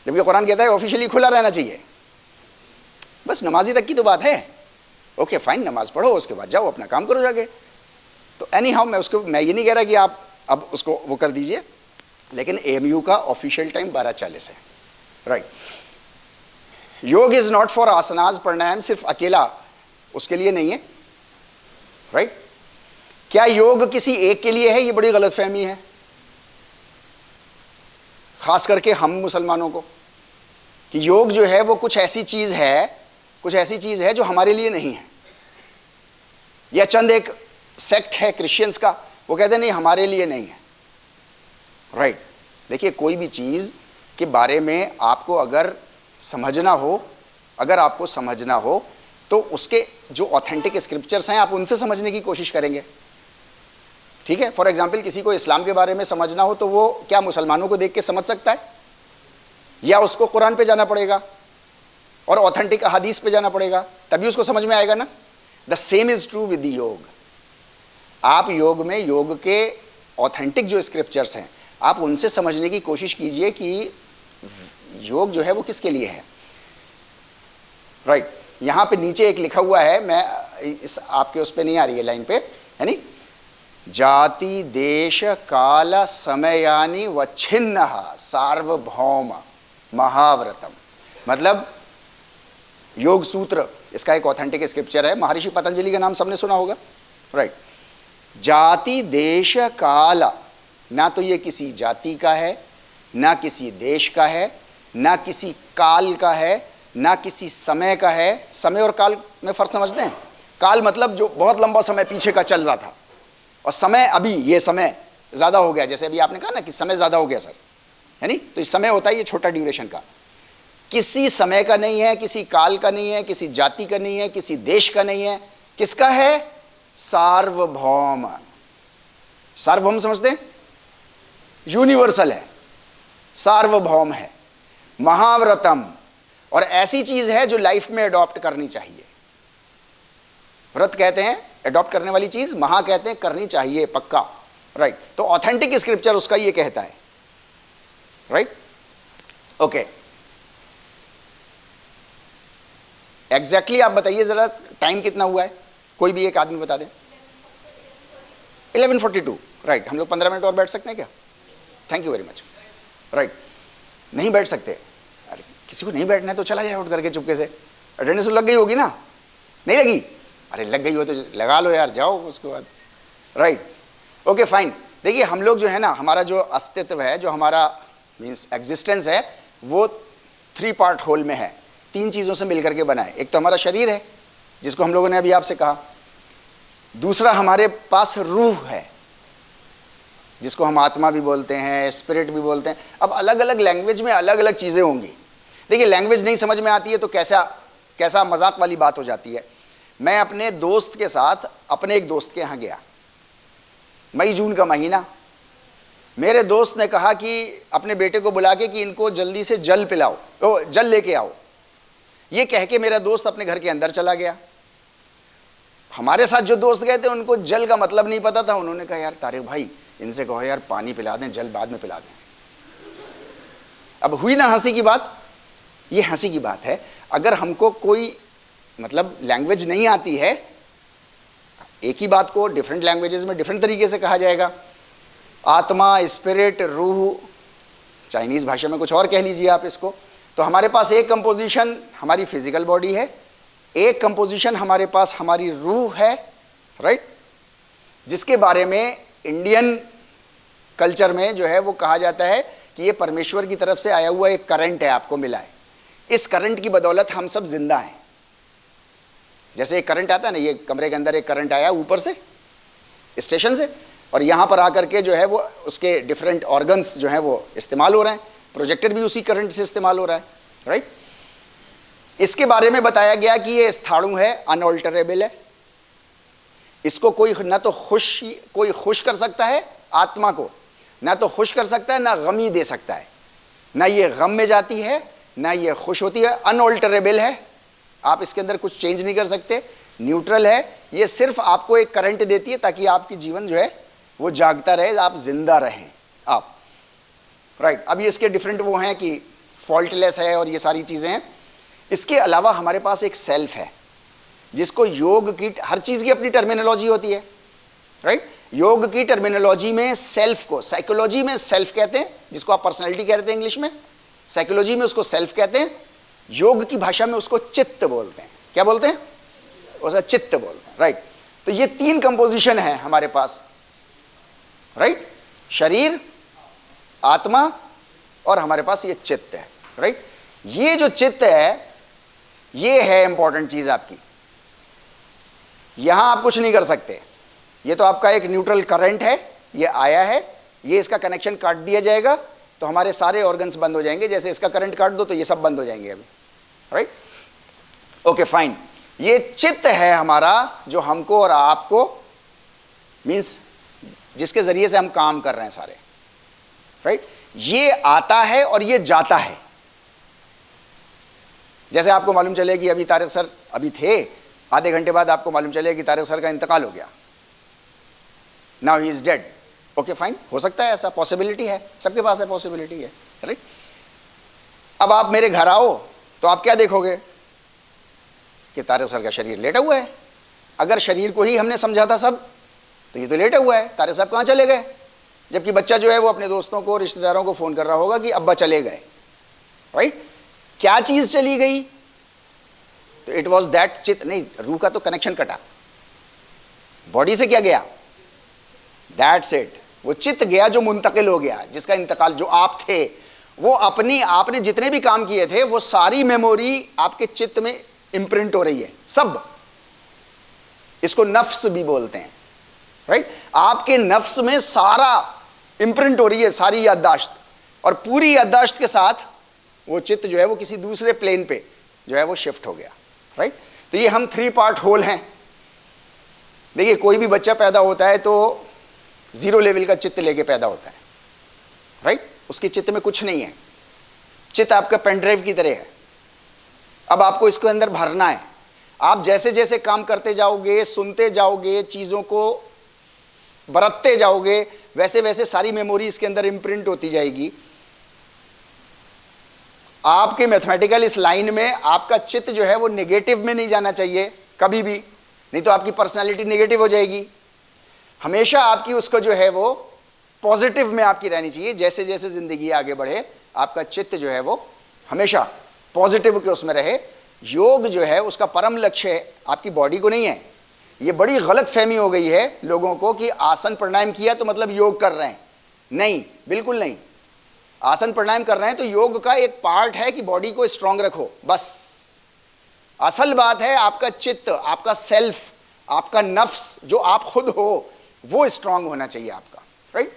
जबकि कुरान कहता है ऑफिशियली खुला रहना चाहिए। बस नमाजी तक की तो बात है। ओके फाइन, नमाज पढ़ो, उसके बाद जाओ अपना काम करो जाके। तो एनी हाउ मैं ये नहीं कह रहा कि आप अब उसको वो कर दीजिए, लेकिन एएमयू का ऑफिशियल टाइम 12:40 है, राइट। योग इज नॉट फॉर आसनाज, प्राणायाम सिर्फ अकेला उसके लिए नहीं है, राइट। क्या योग किसी एक के लिए है? ये बड़ी गलतफहमी है, खास करके हम मुसलमानों को, कि योग जो है वो कुछ ऐसी चीज है जो हमारे लिए नहीं है। या चंद एक सेक्ट है क्रिश्चियंस का, वो कहते हैं नहीं हमारे लिए नहीं है, राइट। देखिए, कोई भी चीज के बारे में आपको अगर आपको समझना हो तो उसके जो ऑथेंटिक स्क्रिप्चर्स हैं आप उनसे समझने की कोशिश करेंगे, ठीक है। फॉर एग्जाम्पल, किसी को इस्लाम के बारे में समझना हो तो वो क्या मुसलमानों को देख के समझ सकता है, या उसको कुरान पे जाना पड़ेगा और ऑथेंटिक हदीस पे जाना पड़ेगा, तभी उसको समझ में आएगा ना। The same is true with योग। आप योग में योग के ऑथेंटिक जो स्क्रिप्चर्स हैं आप उनसे समझने की कोशिश कीजिए कि योग जो है वो किसके लिए है, राइट। यहां पे नीचे एक लिखा हुआ है, मैं इस आपके उस पे नहीं आ रही है लाइन पे, है नी, जाति देश काल समयानि वच्छिन्न सार्वभौम महाव्रतम। मतलब योग सूत्र, इसका एक ऑथेंटिक स्क्रिप्चर है, महर्षि पतंजलि का नाम सबने सुना होगा, राइट। जाति देश काल, ना तो ये किसी जाति का है, ना किसी देश का है, ना किसी काल का है, ना किसी समय का है। समय और काल में फर्क समझते हैं? काल मतलब जो बहुत लंबा समय पीछे का चल रहा था, और समय अभी ये समय ज़्यादा हो गया, जैसे अभी आपने कहा ना कि समय ज़्यादा हो गया सर, है नहीं, तो इस समय होता है ये छोटा ड्यूरेशन का। किसी समय का नहीं है, किसी काल का नहीं है, किसी जाति का नहीं है, किसी देश का नहीं है। किसका है? सार्वभौम। सार्वभौम समझते हैं? यूनिवर्सल है, सार्वभौम है। महाव्रतम, और ऐसी चीज है जो लाइफ में अडॉप्ट करनी चाहिए। व्रत कहते हैं अडॉप्ट करने वाली चीज, महा कहते हैं करनी चाहिए पक्का, राइट। तो ऑथेंटिक स्क्रिप्चर उसका ये कहता है, राइट। ओके, एग्जैक्टली आप बताइए जरा टाइम कितना हुआ है, कोई भी एक आदमी बता दे। 11:42, राइट। हम लोग 15 मिनट और बैठ सकते हैं क्या? Thank you very much, right. नहीं बैठ सकते? अरे किसी को नहीं बैठना है तो चला जाए उठ करके चुपके से। अटेंडेंस लग गई होगी ना? नहीं लगी? अरे लग गई हो तो लगा लो यार, जाओ उसके बाद, राइट। Okay fine. देखिए, हम लोग जो है ना, हमारा जो अस्तित्व है, जो हमारा मीन्स एग्जिस्टेंस है, वो 3 पार्ट होल में है, 3 चीज़ों से मिलकर के बना है। एक तो हमारा शरीर है, जिसको हम लोगों ने अभी आपसे कहा। दूसरा हमारे पास रूह है, जिसको हम आत्मा भी बोलते हैं, स्पिरिट भी बोलते हैं। अब अलग अलग लैंग्वेज में अलग अलग चीज़ें होंगी। देखिए, लैंग्वेज नहीं समझ में आती है तो कैसा मजाक वाली बात हो जाती है। मैं अपने दोस्त के साथ अपने एक दोस्त के यहाँ गया, मई जून का महीना। मेरे दोस्त ने कहा कि अपने बेटे को बुला के कि इनको जल्दी से जल पिलाओ, जल लेके आओ। ये कह के मेरा दोस्त अपने घर के अंदर चला गया। हमारे साथ जो दोस्त गए थे उनको जल का मतलब नहीं पता था। उन्होंने कहा यार तारिक भाई, इनसे कहो यार पानी पिला दें, जल बाद में पिला दें। अब हुई ना हंसी की बात? ये हंसी की बात है। अगर हमको कोई मतलब लैंग्वेज नहीं आती है, एक ही बात को डिफरेंट लैंग्वेजेस में डिफरेंट तरीके से कहा जाएगा। आत्मा, स्पिरिट, रूह, चाइनीज़ भाषा में कुछ और कह लीजिए आप इसको। तो हमारे पास एक कंपोजिशन हमारी फिजिकल बॉडी है, एक कंपोजिशन हमारे पास हमारी रूह है, राइट, जिसके बारे में इंडियन कल्चर में जो है वो कहा जाता है कि ये परमेश्वर की तरफ से आया हुआ एक करंट है, आपको मिला है। इस करंट की बदौलत हम सब जिंदा हैं। जैसे एक करंट आता है ना, ये कमरे के अंदर एक करंट आया ऊपर से स्टेशन से, और यहाँ पर आकर के जो है वो उसके डिफरेंट ऑर्गन्स जो हैं वो इस्तेमाल हो रहे हैं, प्रोजेक्टर भी उसी करंट से इस्तेमाल हो रहा है, राइट। इसके बारे में बताया गया कि ये स्थाणु है, अनऑल्टरेबल है, इसको कोई ना तो कोई खुश कर सकता है आत्मा को, ना तो खुश कर सकता है, ना गमी दे सकता है, ना ये गम में जाती है ना ये खुश होती है, अनऑल्टरेबल है, आप इसके अंदर कुछ चेंज नहीं कर सकते, न्यूट्रल है, ये सिर्फ आपको एक करंट देती है ताकि आपकी जीवन जो है वो जागता रहे, आप जिंदा रहें आप, राइट। अब ये इसके डिफरेंट वो हैं कि फॉल्टलेस है और ये सारी चीज़ें हैं। इसके अलावा हमारे पास एक सेल्फ है, जिसको योग की, हर चीज़ की अपनी टर्मिनोलॉजी होती है, राइट। योग की टर्मिनोलॉजी में सेल्फ को, साइकोलॉजी में सेल्फ कहते हैं, जिसको आप पर्सनैलिटी कहते हैं इंग्लिश में, साइकोलॉजी में उसको सेल्फ कहते हैं, योग की भाषा में उसको चित्त बोलते हैं। क्या बोलते हैं? उसका चित्त बोलते हैं, राइट। तो ये तीन कंपोजिशन है हमारे पास, राइट, शरीर, आत्मा और हमारे पास ये चित्त है, राइट। ये जो चित्त है ये है इंपॉर्टेंट चीज आपकी, यहां आप कुछ नहीं कर सकते, ये तो आपका एक न्यूट्रल करंट है, ये आया है, ये इसका कनेक्शन काट दिया जाएगा तो हमारे सारे ऑर्गन्स बंद हो जाएंगे, जैसे इसका करंट काट दो तो ये सब बंद हो जाएंगे अभी, राइट, ओके फाइन। ये चित्त है हमारा जो हमको और आपको, मींस जिसके जरिए से हम काम कर रहे हैं सारे, राइट। ये आता है और ये जाता है। जैसे आपको मालूम चले कि अभी तारिक सर अभी थे, आधे घंटे बाद आपको मालूम चले कि तारिक सर का इंतकाल हो गया, now he is dead, okay fine, हो सकता है ऐसा, पॉसिबिलिटी है, सबके पास है, पॉसिबिलिटी है, राइट। अब आप मेरे घर आओ तो आप क्या देखोगे कि तारिक सर का शरीर लेटा हुआ है। अगर शरीर को ही हमने समझा था सब, तो ये तो लेटा हुआ है, तारिक साहब कहाँ चले गए, जबकि बच्चा जो है वो अपने दोस्तों को, रिश्तेदारों को फोन कर रहा होगा कि अब्बा चले गए, राइट। क्या चीज चली गई? तो इट वॉज दैट चित्त, नहीं, रूह का तो कनेक्शन कटा, बॉडी से क्या गया, दैट्स इट, वो चित्त गया जो मुंतकिल हो गया, जिसका इंतकाल, जो आप थे वो अपनी, आपने जितने भी काम किए थे वो सारी मेमोरी आपके चित्त में इंप्रिंट हो रही है, सब, इसको नफ्स भी बोलते हैं, राइट। आपके नफ्स में सारा इंप्रिंट हो रही है, सारी याददाश्त, और पूरी याददाश्त के साथ वो चित्त जो है वो किसी दूसरे प्लेन पे जो है वो शिफ्ट हो गया, राइट। तो ये हम 3 पार्ट होल हैं। देखिए कोई भी बच्चा पैदा होता है तो 0 लेवल का चित्त लेके पैदा होता है, राइट, उसके चित्त में कुछ नहीं है, चित्त आपका पेन ड्राइव की तरह है। अब आपको इसके अंदर भरना है, आप जैसे जैसे काम करते जाओगे, सुनते जाओगे, चीज़ों को बरतते जाओगे, वैसे वैसे सारी मेमोरी इसके अंदर इम्प्रिंट होती जाएगी। आपके मैथमेटिकल इस लाइन में आपका चित्त जो है वो नेगेटिव में नहीं जाना चाहिए कभी भी, नहीं तो आपकी पर्सनालिटी नेगेटिव हो जाएगी। हमेशा आपकी उसको जो है वो पॉजिटिव में आपकी रहनी चाहिए। जैसे जैसे ज़िंदगी आगे बढ़े आपका चित्त जो है वो हमेशा पॉजिटिव के उसमें रहे। योग जो है उसका परम लक्ष्य है, आपकी बॉडी को नहीं है। ये बड़ी गलत फहमी हो गई है लोगों को कि आसन प्राणायाम किया तो मतलब योग कर रहे हैं, नहीं, बिल्कुल नहीं। आसन प्राणायाम कर रहे हैं तो योग का एक पार्ट है कि बॉडी को स्ट्रांग रखो, बस। असल बात है आपका चित्त, आपका सेल्फ, आपका नफ्स, जो आप खुद हो, वो स्ट्रांग होना चाहिए आपका, राइट।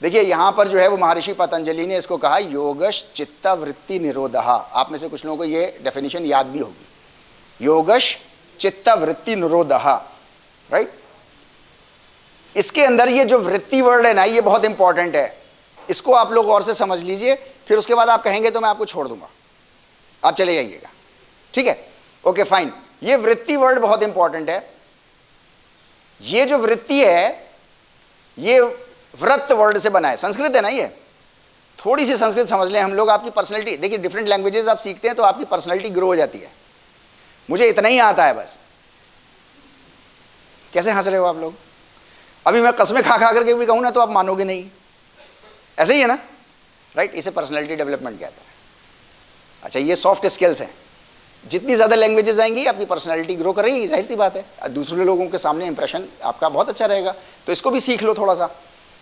देखिए यहां पर जो है वो महर्षि पतंजलि ने इसको कहा योगश चित्त वृत्ति निरोधः। आप में से कुछ लोगों को ये डेफिनेशन याद भी होगी, योगश चित्त वृत्ति निरोधः, राइट। इसके अंदर ये जो वृत्ति वर्ड है ना, ये बहुत इंपॉर्टेंट है, इसको आप लोग और से समझ लीजिए, फिर उसके बाद आप कहेंगे तो मैं आपको छोड़ दूंगा, आप चले जाइएगा, ठीक है, ओके फाइन। ये वृत्ति वर्ड बहुत इंपॉर्टेंट है। ये जो वृत्ति है ये व्रत वर्ड से बना है, संस्कृत है ना, ये थोड़ी सी संस्कृत समझ लें हम लोग, आपकी पर्सनैलिटी, देखिए डिफरेंट लैंग्वेजेस आप सीखते हैं तो आपकी पर्सनैलिटी ग्रो हो जाती है। मुझे इतना ही आता है बस। कैसे हंस रहे हो आप लोग? अभी मैं कसमें खा खा करके भी कहूं ना तो आप मानोगे नहीं, ऐसे ही है ना, राइट, इसे पर्सनैलिटी डेवलपमेंट कहते हैं। अच्छा, ये सॉफ्ट स्किल्स हैं। जितनी ज़्यादा लैंग्वेजेस आएंगी आपकी पर्सनैलिटी ग्रो करेगी, जाहिर सी बात है, दूसरे लोगों के सामने इंप्रेशन आपका बहुत अच्छा रहेगा। तो इसको भी सीख लो थोड़ा सा,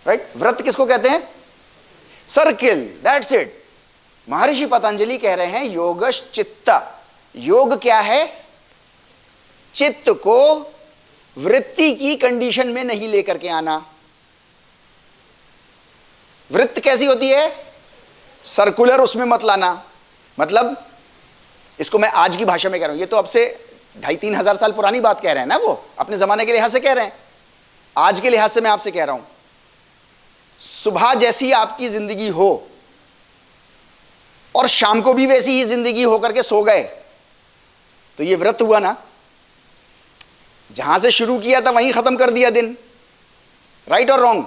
राइट। व्रत किसको कहते हैं? Circle, that's it. महर्षि पतंजलि कह रहे हैं योगश्चित्त। योग क्या है? चित्त को वृत्ति की कंडीशन में नहीं लेकर के आना। वृत्त कैसी होती है? सर्कुलर, उसमें मत लाना। मतलब इसको मैं आज की भाषा में कह रहा हूं, ये तो अब से 2,500-3 हजार साल पुरानी बात कह रहे हैं ना, वो अपने जमाने के लिहाज से कह रहे हैं। आज के लिहाज से मैं आपसे कह रहा हूं, सुबह जैसी आपकी जिंदगी हो और शाम को भी वैसी ही जिंदगी होकर के सो गए, तो ये व्रत हुआ ना। जहां से शुरू किया था वहीं खत्म कर दिया दिन, राइट और रॉन्ग?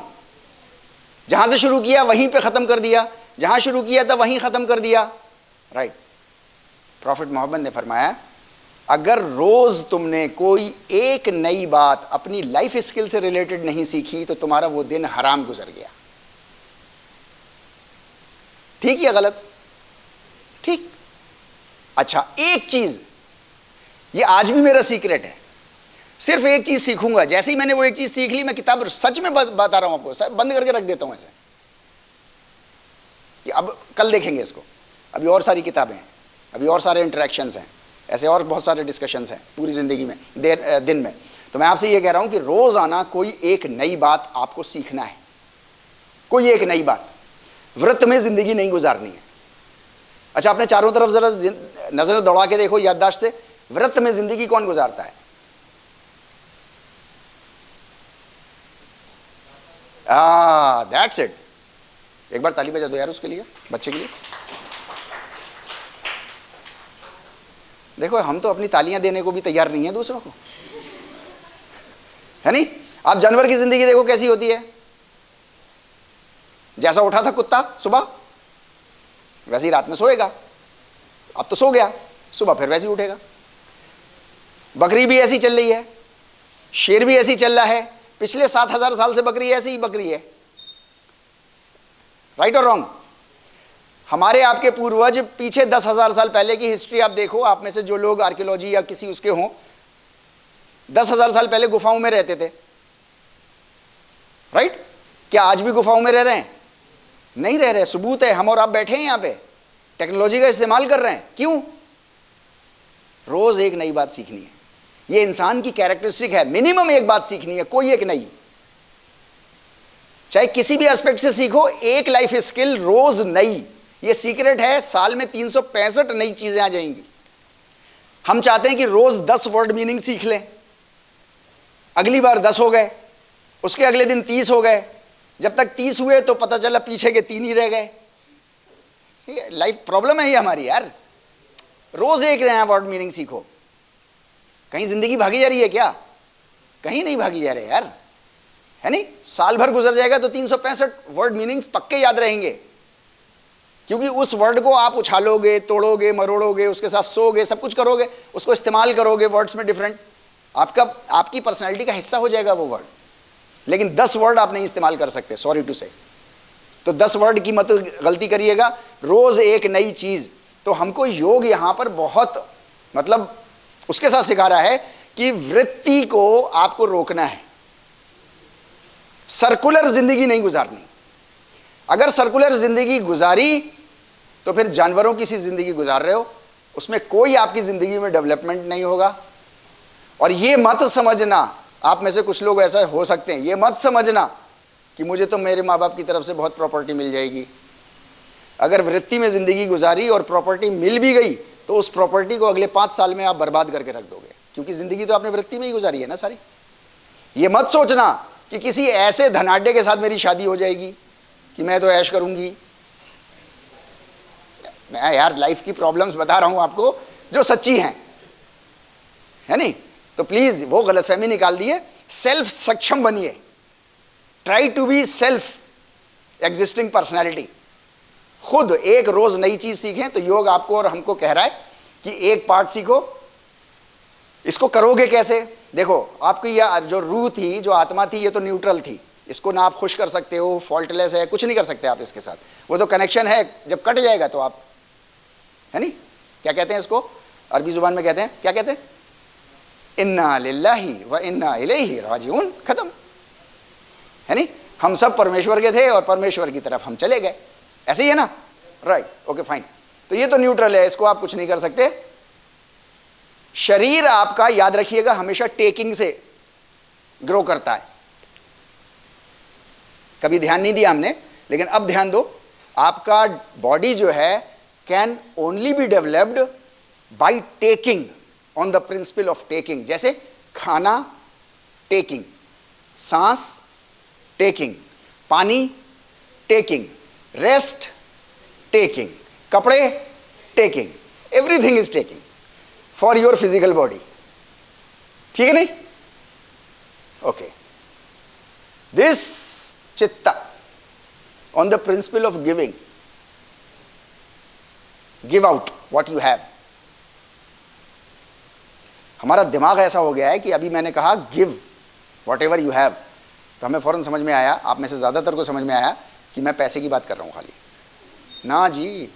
जहां से शुरू किया वहीं पे खत्म कर दिया, जहां शुरू किया था वहीं खत्म कर दिया, राइट। प्रॉफिट मोहम्मद ने फरमाया, अगर रोज तुमने कोई एक नई बात अपनी लाइफ स्किल से रिलेटेड नहीं सीखी तो तुम्हारा वो दिन हराम गुजर गया। ठीक या गलत? ठीक। अच्छा, एक चीज, ये आज भी मेरा सीक्रेट है, सिर्फ एक चीज सीखूंगा। जैसे ही मैंने वो एक चीज सीख ली, मैं किताब सच में बता रहा हूं आपको, बंद करके रख देता हूं ऐसे कि अब कल देखेंगे इसको। अभी और सारी किताबें हैं, अभी और सारे इंटरेक्शंस हैं, ऐसे और बहुत सारे डिस्कशंस हैं पूरी जिंदगी में, दिन में। तो मैं आपसे ये कह रहा हूं कि रोजाना कोई एक नई बात आपको सीखना है, कोई एक नई बात। व्रत में जिंदगी नहीं गुजारनी है। अच्छा, अपने चारों तरफ जरा नजर दौड़ा के देखो याददाश्त से, व्रत में जिंदगी कौन गुजारता है? That's it. एक बार ताली बजा दो यार उसके लिए, बच्चे के लिए। देखो, हम तो अपनी तालियां देने को भी तैयार नहीं है दूसरों को, है नहीं? आप जानवर की जिंदगी देखो कैसी होती है। जैसा उठा था कुत्ता सुबह, वैसे ही रात में सोएगा। अब तो सो गया, सुबह फिर वैसे ही उठेगा। बकरी भी ऐसी चल रही है, शेर भी ऐसी चल रहा है, पिछले 7,000 साल से बकरी ऐसी ही बकरी है, राइट और रॉन्ग? हमारे आपके पूर्वज पीछे 10,000 साल पहले की हिस्ट्री आप देखो, आप में से जो लोग आर्कियोलॉजी या किसी उसके हों, 10,000 साल पहले गुफाओं में रहते थे, राइट? क्या आज भी गुफाओं में रह रहे हैं? नहीं रह रहे। सबूत है, हम और आप बैठे हैं यहां पे, टेक्नोलॉजी का इस्तेमाल कर रहे हैं। क्यों? रोज एक नई बात सीखनी है। ये इंसान की कैरेक्टरिस्टिक है, मिनिमम एक बात सीखनी है, कोई एक नई, चाहे किसी भी एस्पेक्ट से सीखो, एक लाइफ स्किल रोज नई। ये सीक्रेट है, साल में 365 नई चीजें आ जाएंगी। हम चाहते हैं कि रोज 10 वर्ड मीनिंग सीख लें, अगली बार 10 हो गए, उसके अगले दिन 30 हो गए, जब तक 30 हुए तो पता चला पीछे के 3 ही रह गए। लाइफ प्रॉब्लम है ये हमारी यार। रोज एक नया वर्ड मीनिंग सीखो। कहीं जिंदगी भागी जा रही है क्या? कहीं नहीं भागी जा रहे यार, है नहीं? साल भर गुजर जाएगा तो 365 वर्ड मीनिंग्स पक्के याद रहेंगे, क्योंकि उस वर्ड को आप उछालोगे, तोड़ोगे, मरोड़ोगे, उसके साथ सोओगे, सब कुछ करोगे, उसको इस्तेमाल करोगे वर्ड्स में डिफरेंट, आपकी पर्सनैलिटी का हिस्सा हो जाएगा वो वर्ड। लेकिन 10 वर्ड आप नहीं इस्तेमाल कर सकते, सॉरी टू से। तो 10 वर्ड की मत गलती करिएगा, रोज एक नई चीज। तो हमको योग यहां पर बहुत मतलब उसके साथ सिखा रहा है कि वृत्ति को आपको रोकना है, सर्कुलर जिंदगी नहीं गुजारनी। अगर सर्कुलर जिंदगी गुजारी तो फिर जानवरों की सी जिंदगी गुजार रहे हो, उसमें कोई आपकी जिंदगी में डेवलपमेंट नहीं होगा। और ये मत समझना, आप में से कुछ लोग ऐसा हो सकते हैं, ये मत समझना कि मुझे तो मेरे माँ बाप की तरफ से बहुत प्रॉपर्टी मिल जाएगी। अगर वृत्ति में जिंदगी गुजारी और प्रॉपर्टी मिल भी गई तो उस प्रॉपर्टी को अगले 5 साल में आप बर्बाद करके रख दोगे, क्योंकि जिंदगी तो आपने वृत्ति में ही गुजारी है ना सारी। ये मत सोचना कि किसी ऐसे धनाढ्य के साथ मेरी शादी हो जाएगी कि मैं तो ऐश करूंगी। मैं यार लाइफ की प्रॉब्लम्स बता रहा हूं आपको जो सच्ची हैं, है नहीं? तो प्लीज वो गलतफहमी निकाल दिए, सेल्फ सक्षम बनिए, try to be self existing personality. खुद एक रोज नई चीज सीखें। तो योग आपको और हमको कह रहा है कि एक पार्ट सीखो। इसको करोगे कैसे? देखो, आपकी यह जो रूह थी, जो आत्मा थी, ये तो न्यूट्रल थी, इसको ना आप खुश कर सकते हो, फॉल्टलेस है, कुछ नहीं कर सकते आप इसके साथ। वो तो कनेक्शन है, जब कट जाएगा तो आप, है नहीं, क्या कहते हैं इसको अरबी जुबान में, कहते हैं, क्या कहते हैं, इन्ना लिल्लाही व इन्ना इलैहि राजिऊन, खत्म, है नहीं, हम सब परमेश्वर के थे और परमेश्वर की तरफ हम चले गए, ऐसे ही है ना, राइट, ओके फाइन। तो ये तो न्यूट्रल है, इसको आप कुछ नहीं कर सकते। शरीर आपका, याद रखिएगा, हमेशा टेकिंग से ग्रो करता है। कभी ध्यान नहीं दिया हमने, लेकिन अब ध्यान दो, आपका बॉडी जो है can only be developed by taking, on the principle of taking. जैसे खाना टेकिंग, सांस टेकिंग, पानी टेकिंग, रेस्ट टेकिंग, कपड़े taking, everything is taking for your physical body, ठीक है नहीं, ओके। दिस चित्ता on the principle of giving, give out what you have. हमारा दिमाग ऐसा हो गया है कि अभी मैंने कहा give what ever you have, तो हमें फौरन समझ में आया, आप में से ज़्यादातर को समझ में आया कि मैं पैसे की बात कर रहा हूँ खाली। ना जी,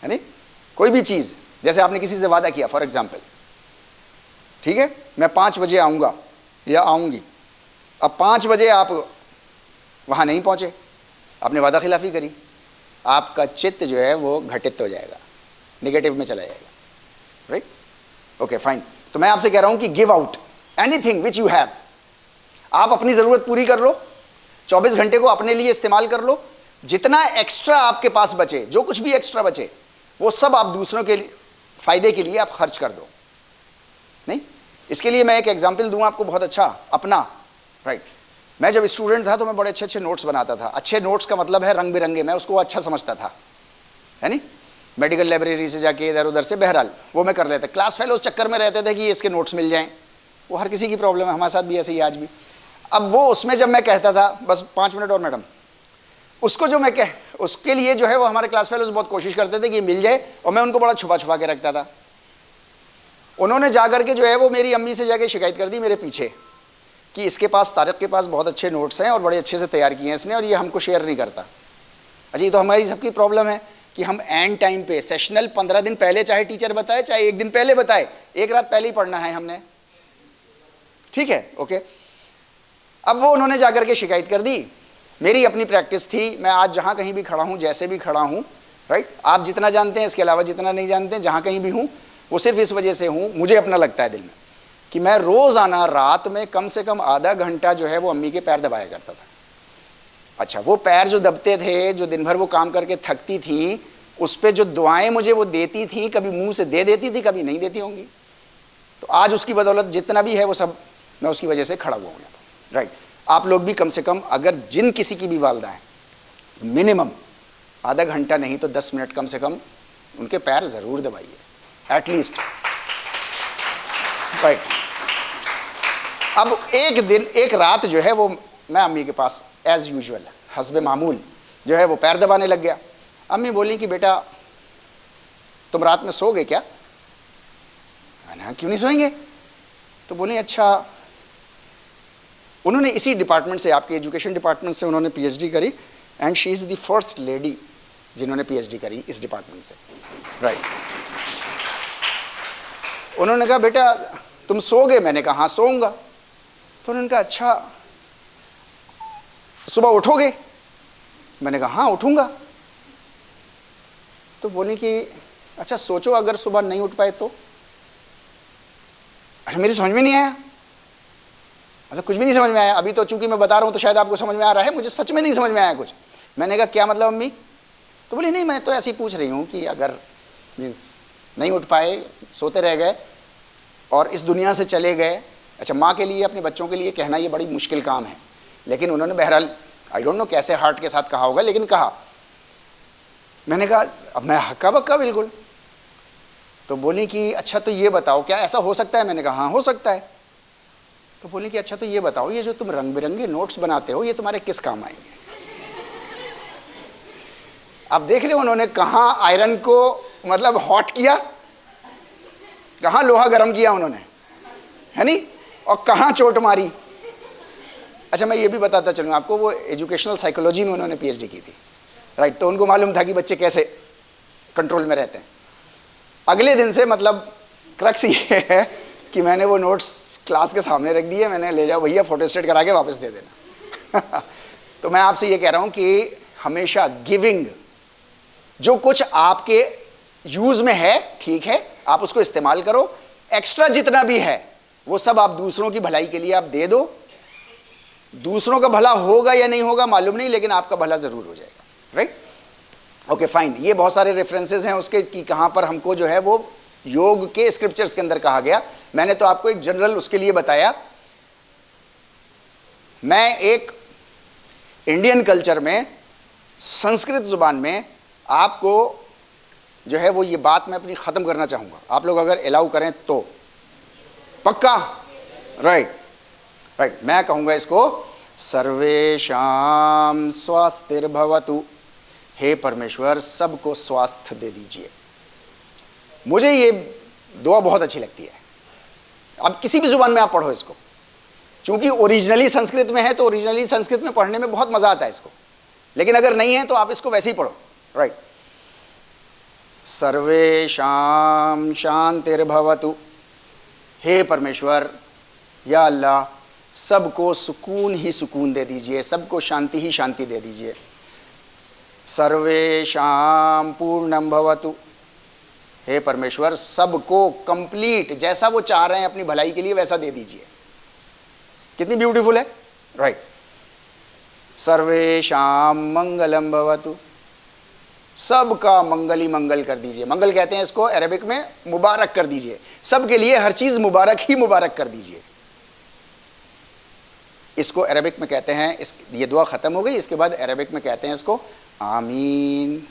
है नहीं, कोई भी चीज़, जैसे आपने किसी से वादा किया, फॉर एग्जाम्पल, ठीक है, मैं 5 बजे आऊँगा या आऊँगी, अब 5 बजे आप वहाँ नहीं पहुँचे, आपने वादा खिलाफी करी, आपका चित्त जो है वो घटित हो जाएगा, निगेटिव में चला जाएगा, राइट, ओके फाइन। तो मैं आपसे कह रहा हूं कि give out anything which you have. आप अपनी जरूरत पूरी कर लो, 24 घंटे को अपने लिए इस्तेमाल कर लो, जितना एक्स्ट्रा आपके पास बचे, जो कुछ भी एक्स्ट्रा बचे, वो सब आप दूसरों के लिए, फायदे के लिए आप खर्च कर दो। नहीं, इसके लिए मैं एक एग्जाम्पल दूं आपको बहुत अच्छा अपना, राइट। मैं जब स्टूडेंट था तो मैं बड़े अच्छे अच्छे नोट्स बनाता था। अच्छे नोट्स का मतलब है रंग बिरंगे, मैं उसको अच्छा समझता था, है नहीं, मेडिकल लाइब्रेरी से जाके इधर उधर से, बहरहाल वो मैं कर लेता। क्लास फेलो उस चक्कर में रहते थे कि इसके नोट्स मिल जाएं, वो हर किसी की प्रॉब्लम है, हमारे साथ भी ऐसे ही आज भी। अब वो उसमें जब मैं कहता था बस 5 मिनट और मैडम, उसको जो मैं उसके लिए जो है वो हमारे क्लास फेलोज बहुत कोशिश करते थे कि मिल जाए, और मैं उनको बड़ा छुपा छुपा के रखता था। उन्होंने जा करके जो है वो मेरी अम्मी से जाके शिकायत कर दी मेरे पीछे कि इसके पास, तारिक के पास बहुत अच्छे नोट्स हैं और बड़े अच्छे से तैयार किए हैं इसने, और ये हमको शेयर नहीं करता। अच्छा, ये तो हमारी सबकी प्रॉब्लम है कि हम एंड टाइम पे, सेशनल 15 दिन पहले चाहे टीचर बताए, चाहे 1 दिन पहले बताए, 1 रात पहले ही पढ़ना है हमने, ठीक है, ओके। अब वो उन्होंने जाकर के शिकायत कर दी। मेरी अपनी प्रैक्टिस थी, मैं आज जहाँ कहीं भी खड़ा हूँ, जैसे भी खड़ा हूँ, राइट, आप जितना जानते हैं, इसके अलावा जितना नहीं जानते हैं, जहाँ कहीं भी हूँ, वो सिर्फ इस वजह से हूँ, मुझे अपना लगता है दिल में कि मैं रोज़ाना रात में कम से कम आधा घंटा जो है वो अम्मी के पैर दबाया करता था। अच्छा, वो पैर जो दबते थे, जो दिन भर वो काम करके थकती थी, उस पर जो दुआएं मुझे वो देती थी, कभी मुंह से दे देती थी, कभी नहीं देती होंगी, तो आज उसकी बदौलत जितना भी है वो सब मैं उसकी वजह से खड़ा हुआ हूँ, राइट। आप लोग भी कम से कम, अगर जिन किसी की भी वालदा है, मिनिमम आधा घंटा नहीं तो 10 मिनट कम से कम उनके पैर ज़रूर दबाइए, एटलीस्ट, राइट। अब एक दिन, एक रात जो है वो मैं अम्मी के पास एज यूजुअल, हस्बे मामूल जो है वो पैर दबाने लग गया। अम्मी बोली कि बेटा तुम रात में सोओगे क्या? मैंने कहा क्यों नहीं सोएंगे? तो बोली अच्छा, उन्होंने इसी डिपार्टमेंट से, आपके एजुकेशन डिपार्टमेंट से उन्होंने पीएचडी करी, and she is the first lady जिन्होंने पीएचडी करी इस डिपार्टमेंट से, राइट। उन्होंने कहा बेटा तुम सोओगे? मैंने कहा हाँ सोऊंगा। तो उन्होंने कहा अच्छा सुबह उठोगे? मैंने कहा हाँ उठूंगा। तो बोली कि अच्छा सोचो अगर सुबह नहीं उठ पाए तो? अरे मेरी समझ में नहीं आया, मतलब कुछ भी नहीं समझ में आया। अभी तो चूंकि मैं बता रहा हूँ तो शायद आपको समझ में आ रहा है, मुझे सच में नहीं समझ में आया कुछ। मैंने कहा क्या मतलब अम्मी? तो बोली नहीं मैं तो ऐसे ही पूछ रही हूँ कि अगर मीन्स नहीं उठ पाए, सोते रह गए और इस दुनिया से चले गए। अच्छा, माँ के लिए, अपने बच्चों के लिए कहना ये बड़ी मुश्किल काम है, लेकिन उन्होंने बहरहाल आई डोंट नो कैसे हार्ट के साथ कहा होगा, लेकिन कहा। मैंने कहा अब मैं हक्का बक्का बिल्कुल। तो बोली कि अच्छा तो ये बताओ क्या ऐसा हो सकता है? मैंने कहा हाँ हो सकता है। तो बोली कि अच्छा तो ये बताओ, ये जो तुम रंग बिरंगे नोट्स बनाते हो ये तुम्हारे किस काम आएंगे? अब देख रहे हो उन्होंने कहाँ आयरन को मतलब हॉट किया, कहाँ लोहा गर्म किया उन्होंने, है नहीं, और कहाँ चोट मारी। अच्छा मैं ये भी बताता चलूँ आपको, वो एजुकेशनल साइकोलॉजी में उन्होंने पीएचडी की थी, राइट। तो उनको मालूम था कि बच्चे कैसे कंट्रोल में रहते हैं। अगले दिन से मतलब क्रक्स ये है कि मैंने वो नोट्स क्लास के सामने रख दिए, मैंने ले जाओ भैया फोटोस्टेट करा के वापस दे देना। तो मैं आपसे ये कह रहा हूँ कि हमेशा गिविंग, जो कुछ आपके यूज़ में है ठीक है, आप उसको इस्तेमाल करो, एक्स्ट्रा जितना भी है वो सब आप दूसरों की भलाई के लिए आप दे दो। दूसरों का भला होगा या नहीं होगा मालूम नहीं, लेकिन आपका भला ज़रूर हो जाएगा, राइट। Okay fine. ये बहुत सारे रेफरेंसेस हैं उसके कि कहाँ पर हमको जो है वो योग के स्क्रिप्चर्स के अंदर कहा गया। मैंने तो आपको एक जनरल उसके लिए बताया। मैं एक इंडियन कल्चर में संस्कृत जुबान में आपको जो है वो ये बात मैं अपनी ख़त्म करना चाहूँगा, आप लोग अगर अलाउ करें तो। पक्का? Right right. मैं कहूँगा इसको, सर्वेषां स्वास्तिर्भवतु, हे परमेश्वर सबको स्वास्थ्य दे दीजिए। मुझे ये दुआ बहुत अच्छी लगती है। अब किसी भी जुबान में आप पढ़ो इसको, चूंकि ओरिजिनली संस्कृत में है तो ओरिजिनली संस्कृत में पढ़ने में बहुत मजा आता है इसको, लेकिन अगर नहीं है तो आप इसको वैसे ही पढ़ो, राइट। सर्वेषां शांतिर्भवतु, हे परमेश्वर या अल्लाह सबको सुकून ही सुकून दे दीजिए, सबको शांति ही शांति दे दीजिए। सर्वेषां पूर्णं भवतु, हे परमेश्वर सबको कंप्लीट जैसा वो चाह रहे हैं अपनी भलाई के लिए वैसा दे दीजिए। कितनी ब्यूटीफुल है, राइट। सर्वेषां मंगलम भवतु, सबका मंगल ही मंगल कर दीजिए। मंगल कहते हैं इसको अरबिक में, मुबारक कर दीजिए, सबके लिए हर चीज मुबारक ही मुबारक कर दीजिए। इसको अरबिक में कहते हैं, ये दुआ खत्म हो गई, इसके बाद अरबिक में कहते हैं इसको आमीन,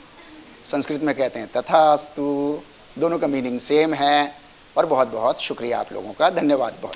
संस्कृत में कहते हैं तथास्तु। दोनों का मीनिंग सेम है। और बहुत बहुत शुक्रिया आप लोगों का, धन्यवाद बहुत।